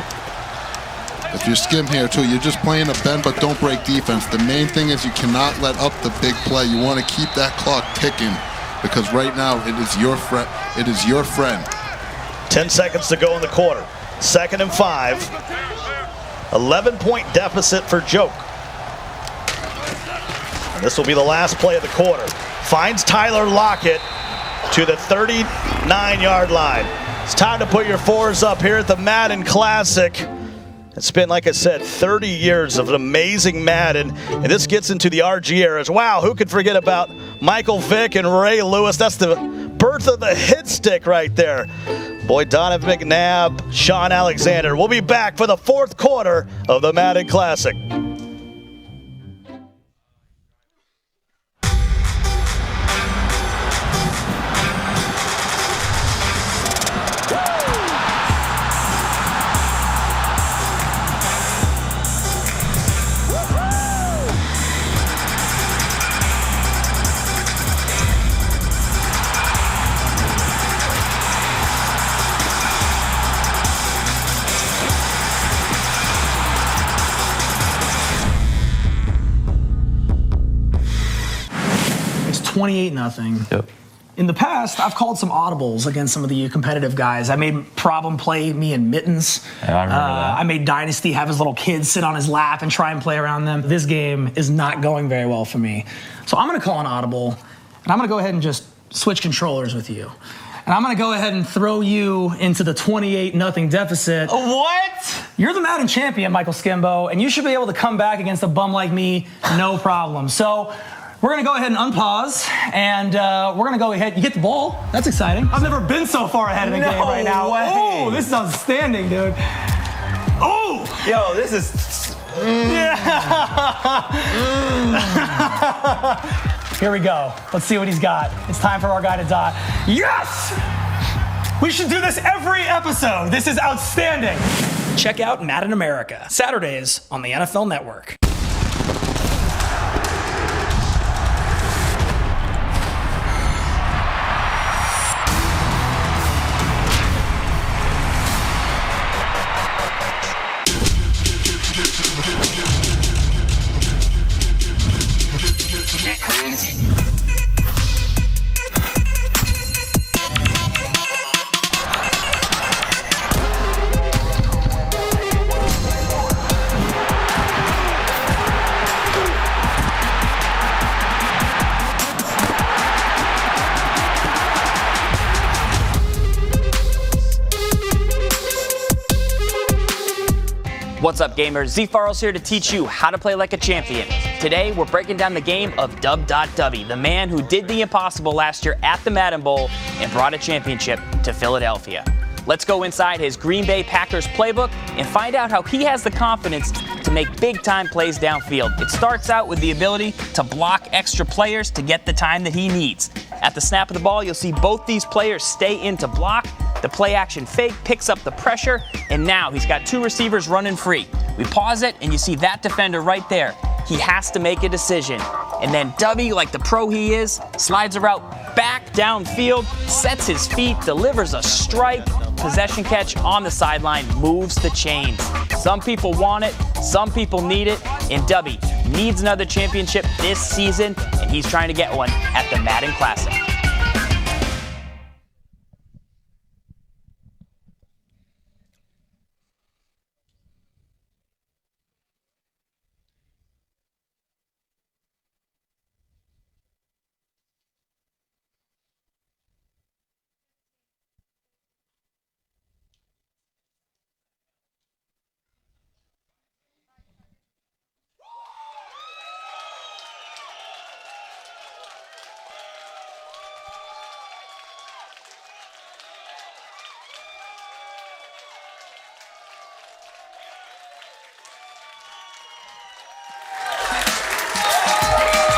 If you're Skim here too, you're just playing a bend but don't break defense. The main thing is you cannot let up the big play. You want to keep that clock ticking because right now it is your friend. It is your friend. 10 seconds to go in the quarter. 2nd and 5. 11-point deficit for Joke. This will be the last play of the quarter. Finds Tyler Lockett to the 39-yard line. It's time to put your fours up here at the Madden Classic. It's been, like I said, 30 years of an amazing Madden, and this gets into the RG eras. Wow, who could forget about Michael Vick and Ray Lewis? That's the birth of the hit stick right there. Boy, Donovan McNabb, Sean Alexander. We'll be back for the fourth quarter of the Madden Classic. It's 28-0. Yep. In the past, I've called some audibles against some of the competitive guys. I made Problem play me in mittens. Yeah, I remember that. I made Dynasty have his little kids sit on his lap and try and play around them. This game is not going very well for me. So I'm going to call an audible, and I'm going to go ahead and just switch controllers with you. And I'm going to go ahead and throw you into the 28-0 deficit. What? You're the Madden champion, Michael Skimbo, and you should be able to come back against a bum like me, no problem. So we're going to go ahead and unpause, and we're going to go ahead. You get the ball. That's exciting. I've never been so far ahead of the game right now. way. Oh, this is outstanding, dude. Oh! Yo, this is. Here we go. Let's see what he's got. It's time for our guy to die. Yes! We should do this every episode. This is outstanding. Check out Madden America, Saturdays on the NFL Network. What's up, gamers? Z Farrell's here to teach you how to play like a champion. Today, we're breaking down the game of Dub.Dubby, the man who did the impossible last year at the Madden Bowl and brought a championship to Philadelphia. Let's go inside his Green Bay Packers playbook and find out how he has the confidence to make big-time plays downfield. It starts out with the ability to block extra players to get the time that he needs. At the snap of the ball, you'll see both these players stay in to block. The play action fake picks up the pressure, and now he's got two receivers running free. We pause it, and you see that defender right there. He has to make a decision. And then Dubby, like the pro he is, slides a route back downfield, sets his feet, delivers a strike, possession catch on the sideline, moves the chains. Some people want it, some people need it, and Dubby needs another championship this season, and he's trying to get one at the Madden Classic.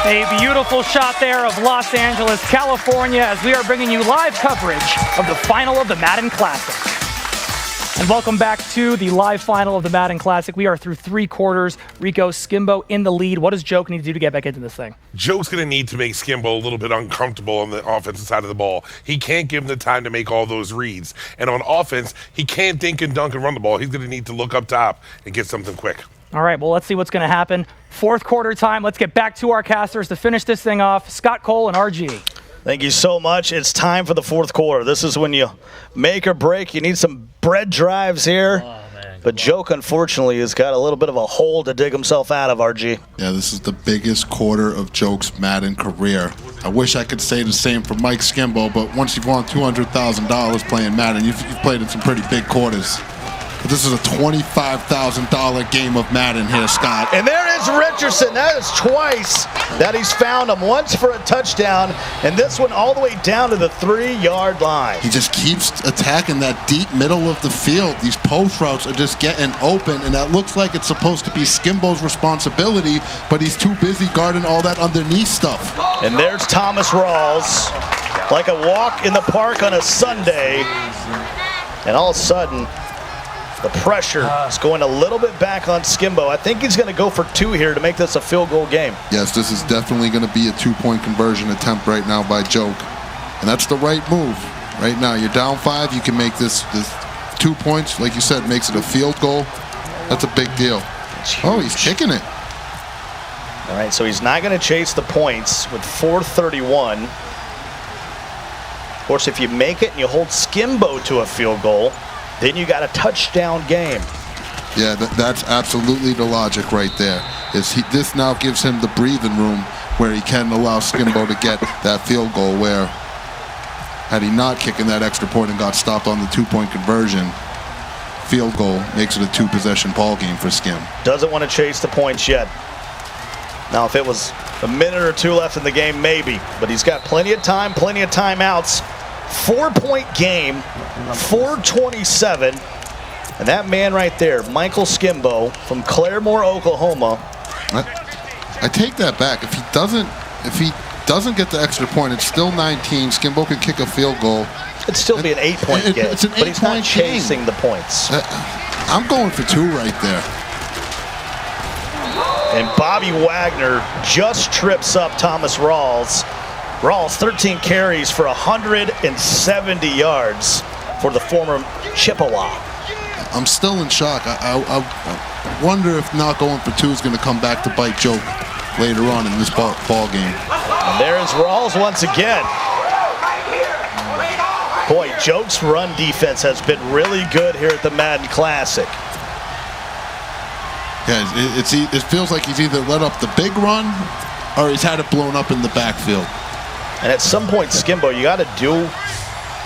A beautiful shot there of Los Angeles, California, as we are bringing you live coverage of the final of the Madden Classic. And welcome back to the live final of the Madden Classic. We are through three quarters. Rico, Skimbo in the lead. What does Joke need to do to get back into this thing? Joke's going to need to make Skimbo a little bit uncomfortable on the offensive side of the ball. He can't give him the time to make all those reads. And on offense, he can't dink and dunk and run the ball. He's going to need to look up top and get something quick. All right, well, let's see what's going to happen. Fourth quarter time. Let's get back to our casters to finish this thing off. Scott Cole and RG. Thank you so much. It's time for the fourth quarter. This is when you make or break. You need some bread drives here. But Joke, unfortunately, has got a little bit of a hole to dig himself out of, RG. Yeah, this is the biggest quarter of Joke's Madden career. I wish I could say the same for Mike Skimbo, but once you've won $200,000 playing Madden, you've played in some pretty big quarters. But this is a $25,000 game of Madden here, Scott. And there is Richardson. That is twice that he's found him. Once for a touchdown, and this one all the way down to the 3-yard line. He just keeps attacking that deep middle of the field. These post routes are just getting open, and that looks like it's supposed to be Skimbo's responsibility, but he's too busy guarding all that underneath stuff. And there's Thomas Rawls, like a walk in the park on a Sunday. And all of a sudden, the pressure is going a little bit back on Skimbo. I think he's going to go for 2 here to make this a field goal game. Yes, this is definitely going to be a 2-point conversion attempt right now by Joke. And that's the right move. Right now, you're down 5. You can make this 2 points, like you said, makes it a field goal. That's a big deal. Oh, he's kicking it. All right, so he's not going to chase the points with 4:31. Of course, if you make it and you hold Skimbo to a field goal, then you got a touchdown game. Yeah, that's absolutely the logic right there. This now gives him the breathing room where he can allow Skimbo to get that field goal, where had he not kicking that extra point and got stopped on the 2-point conversion, field goal makes it a 2-possession ball game for Skim. Doesn't want to chase the points yet. Now, if it was a minute or 2 left in the game, maybe. But he's got plenty of time, plenty of timeouts. 4-point game, 4:27. And that man right there, Michael Skimbo from Claremore, Oklahoma. I take that back. If he doesn't get the extra point, it's still 19. Skimbo could kick a field goal. It'd still be an 8-point game. It's an 8-point but he's not chasing the points. I'm going for 2 right there. And Bobby Wagner just trips up Thomas Rawls. Rawls, 13 carries for 170 yards for the former Chippewa. I'm still in shock. I wonder if not going for 2 is going to come back to bite Joke later on in this ball game. And there's Rawls once again. Boy, Joke's run defense has been really good here at the Madden Classic. Yeah, it feels like he's either let up the big run or he's had it blown up in the backfield. And at some point, Skimbo, you got to do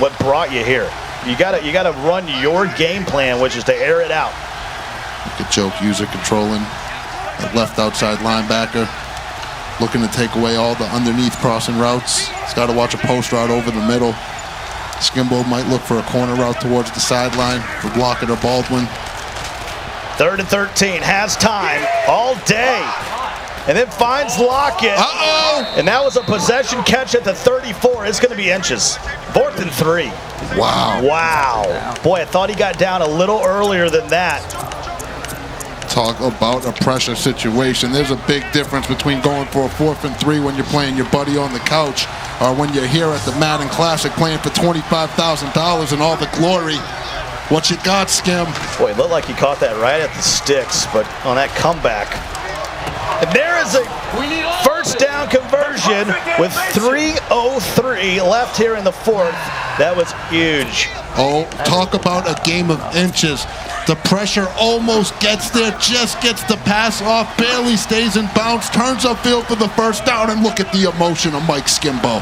what brought you here. You got to run your game plan, which is to air it out. Look at Joke user controlling that left outside linebacker, looking to take away all the underneath crossing routes. He's got to watch a post route over the middle. Skimbo might look for a corner route towards the sideline for Blockett or Baldwin. 3rd and 13, has time all day. And then finds Lockett. Uh-oh! And that was a possession catch at the 34. It's going to be inches. 4th and 3. Wow. Wow. Boy, I thought he got down a little earlier than that. Talk about a pressure situation. There's a big difference between going for a 4th and 3 when you're playing your buddy on the couch or when you're here at the Madden Classic playing for $25,000 and all the glory. What you got, Skim? Boy, it looked like he caught that right at the sticks, but on that comeback. And there is a first down conversion with 3:03 left here in the 4th. That was huge. Oh, talk about a game of inches. The pressure almost gets there, just gets the pass off, barely stays in bounds, turns upfield for the first down, and look at the emotion of Mike Skimbo.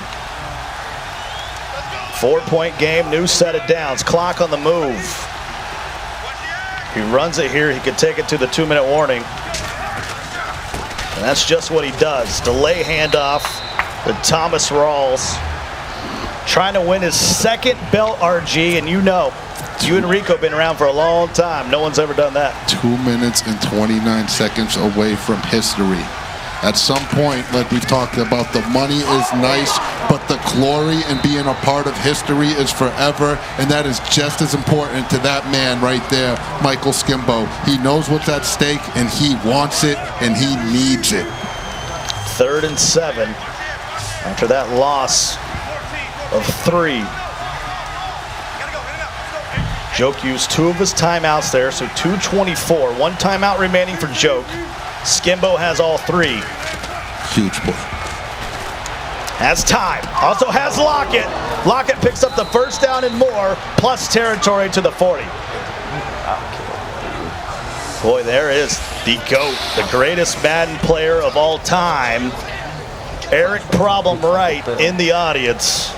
4-point game, new set of downs, clock on the move. He runs it here, he could take it to the 2-minute warning. And that's just what he does. Delay handoff to Thomas Rawls. Trying to win his 2nd belt, RG, and you know, you and Rico have been around for a long time. No one's ever done that. 2 minutes and 29 seconds away from history. At some point, like we've talked about, the money is nice, but the glory and being a part of history is forever, and that is just as important to that man right there, Michael Skimbo. He knows what's at stake, and he wants it, and he needs it. 3rd and 7 after that loss of 3. Joke used 2 of his timeouts there, so 2:24. 1 timeout remaining for Joke. Skimbo has all 3. Huge play. Has time. Also has Lockett. Lockett picks up the first down and more, plus territory to the 40. Boy, there is the GOAT, the greatest Madden player of all time. Eric Problem Wright in the audience.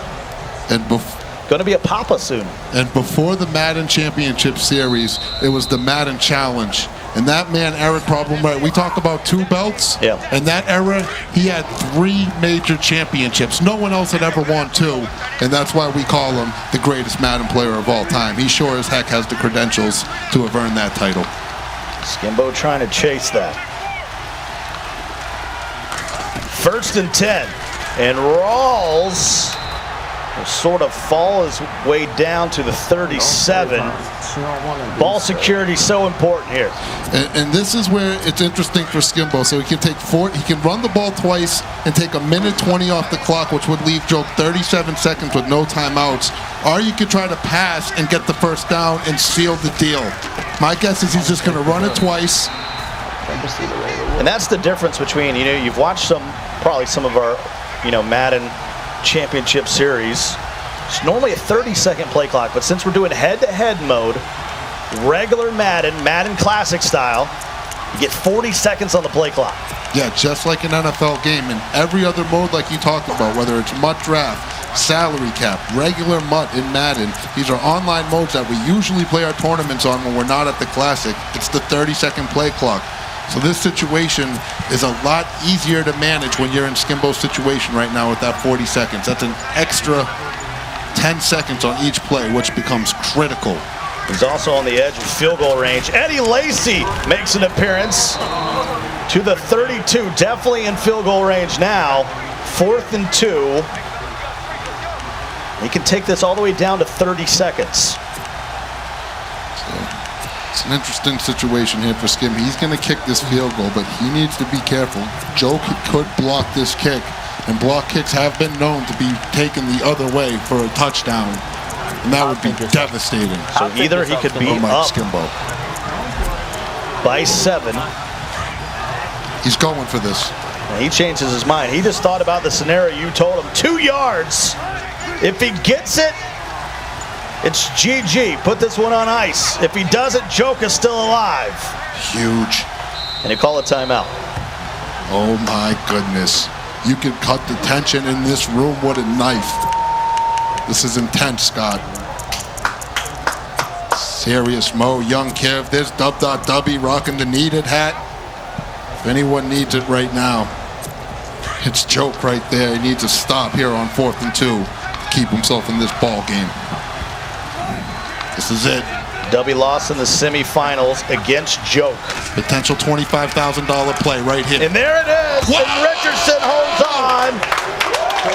And going to be a papa soon. And before the Madden Championship Series, it was the Madden Challenge. And that man, Eric Problem Wright, we talk about 2 belts. Yeah. In that era, he had 3 major championships. No one else had ever won 2. And that's why we call him the greatest Madden player of all time. He sure as heck has the credentials to have earned that title. Skimbo trying to chase that. 1st and 10. And Rawls will sort of fall his way down to the 37. Ball security so important here. And this is where it's interesting for Skimbo. So he can take 4, he can run the ball twice and take 1:20 off the clock, which would leave Joe 37 seconds with no timeouts. Or you could try to pass and get the first down and seal the deal. My guess is he's just going to run it twice. And that's the difference between, you've watched probably some of our, Madden Championship Series. It's normally a 30-second play clock, but since we're doing head-to-head mode, regular Madden Classic style, you get 40 seconds on the play clock. Yeah, just like an NFL game. In every other mode like you talked about, whether it's MUT Draft, Salary Cap, regular MUT in Madden, these are online modes that we usually play our tournaments on when we're not at the Classic. It's the 30-second play clock. So this situation is a lot easier to manage when you're in Skimbo's situation right now with that 40 seconds. That's an extra 10 seconds on each play, which becomes critical. He's also on the edge of field goal range. Eddie Lacy makes an appearance to the 32, definitely in field goal range now. 4th and 2. He can take this all the way down to 30 seconds. It's an interesting situation here for Skim. He's going to kick this field goal, but he needs to be careful. Joe could block this kick, and block kicks have been known to be taken the other way for a touchdown, and that would be devastating. So either he could be up Skimbo by 7. He's going for this. And he changes his mind. He just thought about the scenario you told him. 2 yards. If he gets it, it's GG. Put this one on ice. If he doesn't, Joke is still alive. Huge. And you call a timeout. Oh my goodness. You can cut the tension in this room with a knife. This is intense, Scott. Serious Mo, Young Kev. There's Dub.Dubby rocking the needed hat. If anyone needs it right now, it's Joke right there. He needs to stop here on 4th and 2 to keep himself in this ball game. This is it. Dubby lost in the semifinals against Joke. Potential $25,000 play right here. And there it is. Whoa! And Richardson holds on.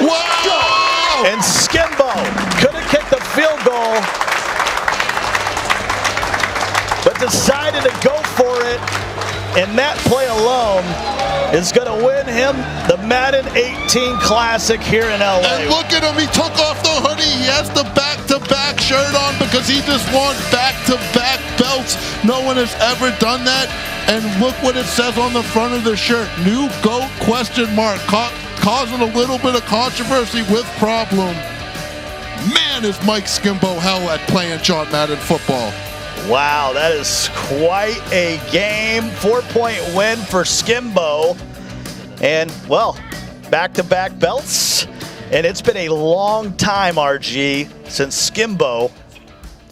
Whoa! And Skimbo could have kicked the field goal, but decided to go for it. And that play alone is going to win him the Madden 18 Classic here in LA. And look at him. He took off the hoodie. He has the back-to-back shirt on because he just won back-to-back belts. No one has ever done that. And look what it says on the front of the shirt. New GOAT ? Causing a little bit of controversy with Problem. Man, is Mike Skimbo hell at playing John Madden football. Wow, that is quite a game. 4-point win for Skimbo. And, well, back-to-back belts. And it's been a long time, RG, since Skimbo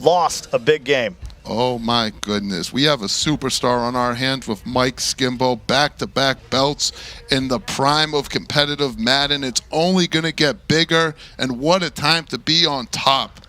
lost a big game. Oh, my goodness. We have a superstar on our hands with Mike Skimbo. Back-to-back belts in the prime of competitive Madden. It's only going to get bigger. And what a time to be on top.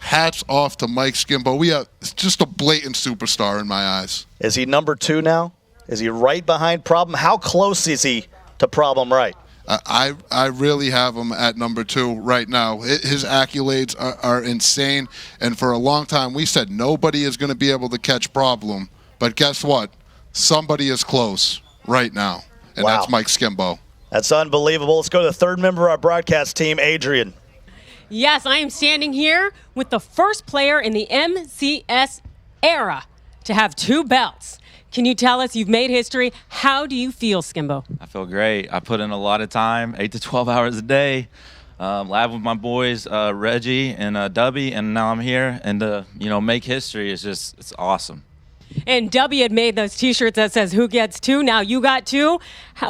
Hats off to Mike Skimbo. We have just a blatant superstar in my eyes. Is he number 2 now? Is he right behind Problem? How close is he to Problem Right? I really have him at number 2 right now. His accolades are insane. And for a long time, we said nobody is going to be able to catch Problem. But guess what? Somebody is close right now. And wow. That's Mike Skimbo. That's unbelievable. Let's go to the third member of our broadcast team, Adrian. Yes, I am standing here with the first player in the MCS era to have 2 belts. Can you tell us, you've made history, how do you feel, Skimbo? I feel great. I put in a lot of time, 8 to 12 hours a day, lab with my boys, Reggie and Dubby, and now I'm here. And to make history is it's awesome. And W had made those T-shirts that says "Who gets two?" Now you got two.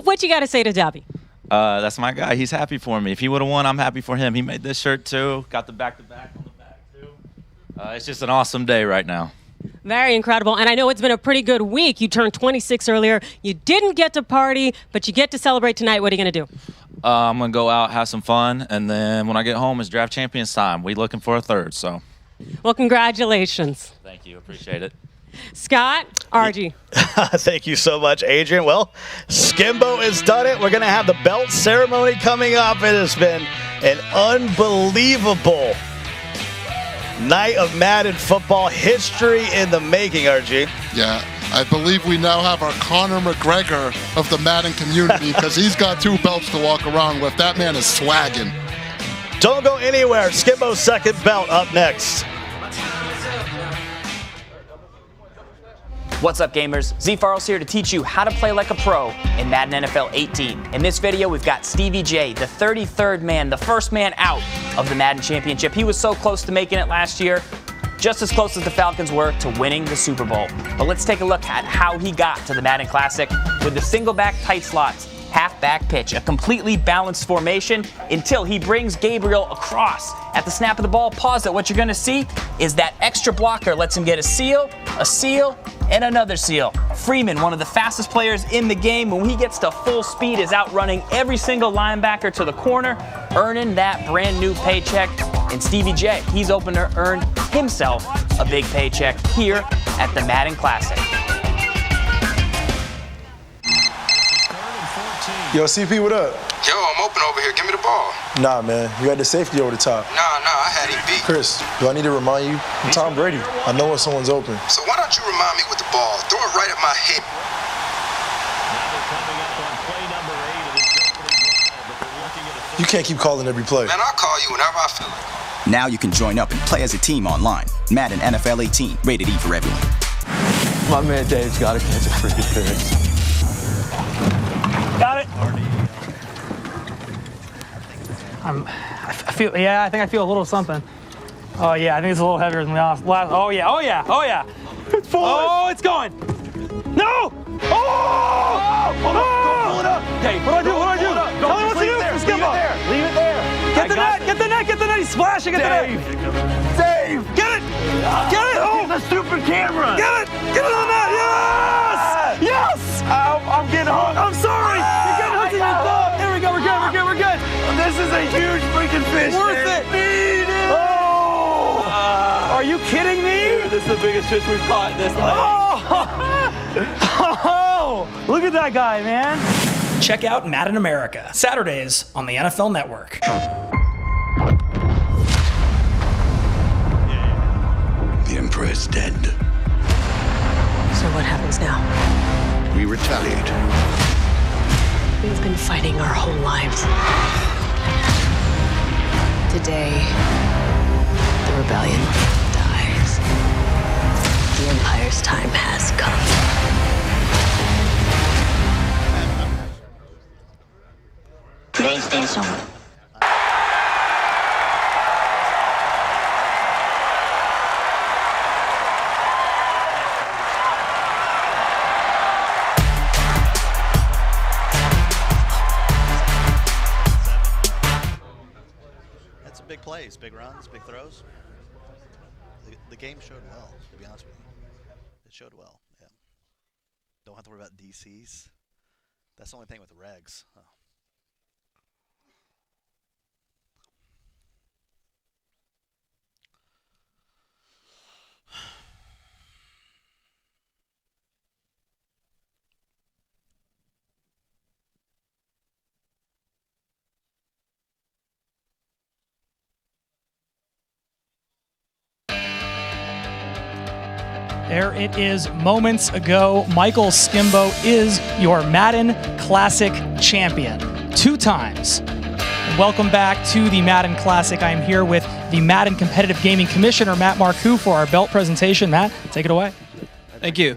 What you got to say to W? That's my guy. He's happy for me. If he would have won, I'm happy for him. He made this shirt too. Got the back-to-back on the back too. It's just an awesome day right now. Very incredible. And I know it's been a pretty good week. You turned 26 earlier. You didn't get to party, but you get to celebrate tonight. What are you going to do? I'm going to go out, have some fun, and then when I get home, it's draft champions time. We're looking for a third, so. Well, congratulations. Thank you. Appreciate it. Scott, RG. Thank you so much, Adrian. Well, Skimbo has done it. We're going to have the belt ceremony coming up. It has been an unbelievable night of Madden football, history in the making, RG. Yeah, I believe we now have our Conor McGregor of the Madden community because he's got 2 belts to walk around with. That man is swagging. Don't go anywhere. Skimbo's second belt up next. What's up, gamers? Z Farrell's here to teach you how to play like a pro in Madden NFL 18. In this video, we've got Stevie J, the 33rd man, the first man out of the Madden Championship. He was so close to making it last year, just as close as the Falcons were to winning the Super Bowl. But let's take a look at how he got to the Madden Classic with the single back tight slots, half back pitch, a completely balanced formation until he brings Gabriel across. At the snap of the ball, pause it. What you're going to see is that extra blocker lets him get a seal, and another seal. Freeman, one of the fastest players in the game, when he gets to full speed, is outrunning every single linebacker to the corner, earning that brand new paycheck. And Stevie J, he's open to earn himself a big paycheck here at the Madden Classic. Yo, CP, what up? Yo, I'm open over here. Give me the ball. Nah, man. You got the safety over the top. Nah, I had him beat. Chris, do I need to remind you? I'm Tom Brady. I know when someone's open. So why don't you remind me with the ball? Throw it right at my hip. You can't keep calling every play. Man, I'll call you whenever I feel like. Now you can join up and play as a team online. Madden NFL 18, rated E for everyone. My man Dave's got to catch a freaking fish. Got it. I think I feel a little something. Oh yeah, I think it's a little heavier than last. Oh yeah. It's full. Oh, it's going. No! Oh! Don't pull it up. Okay, what do I do? Tell me what to do. Skimbo. Leave it there. Get the net. He's splashing at the net. Dave. Get it. Oh, the stupid camera. Get it on the net. Yes. I'm getting hung. I'm sorry. You're getting hooked in your thumb. Here we go. We're good. This is a huge freaking fish. Worth it. Oh. Are you kidding me? Dude, this is the biggest fish we've caught in this life. Oh, look at that guy, man. Check out Madden America, Saturdays on the NFL Network. The Emperor is dead. So what happens now? We retaliate. We've been fighting our whole lives. Today, the rebellion dies. The Empire's time has come. PlayStation. That's big plays, big runs, big throws. The game showed well, to be honest with you. It showed well, yeah. Don't have to worry about DCs. That's the only thing with the regs. Oh. There it is moments ago. Michael Skimbo is your Madden Classic champion 2 times. And welcome back to the Madden Classic. I am here with the Madden Competitive Gaming Commissioner, Matt Marcoux, for our belt presentation. Matt, take it away. Thank you.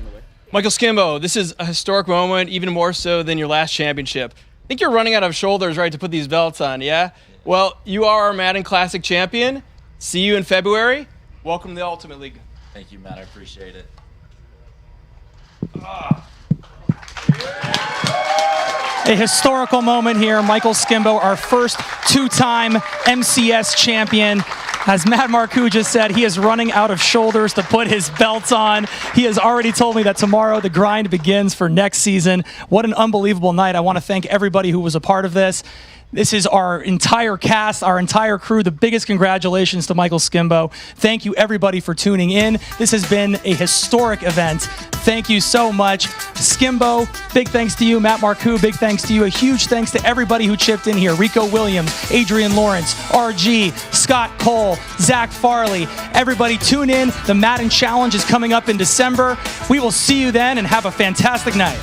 Michael Skimbo, this is a historic moment, even more so than your last championship. I think you're running out of shoulders, right, to put these belts on, yeah? Well, you are our Madden Classic champion. See you in February. Welcome to the Ultimate League. Thank you, Matt. I appreciate it. A historical moment here. Michael Skimbo, our first two-time MCS champion. As Matt Marcoux just said, he is running out of shoulders to put his belts on. He has already told me that tomorrow the grind begins for next season. What an unbelievable night. I want to thank everybody who was a part of this. This is our entire cast, our entire crew. The biggest congratulations to Michael Skimbo. Thank you, everybody, for tuning in. This has been a historic event. Thank you so much. Skimbo, big thanks to you. Matt Marcoux, big thanks to you. A huge thanks to everybody who chipped in here. Rico Williams, Adrian Lawrence, RG, Scott Cole, Zach Farley. Everybody tune in. The Madden Challenge is coming up in December. We will see you then, and have a fantastic night.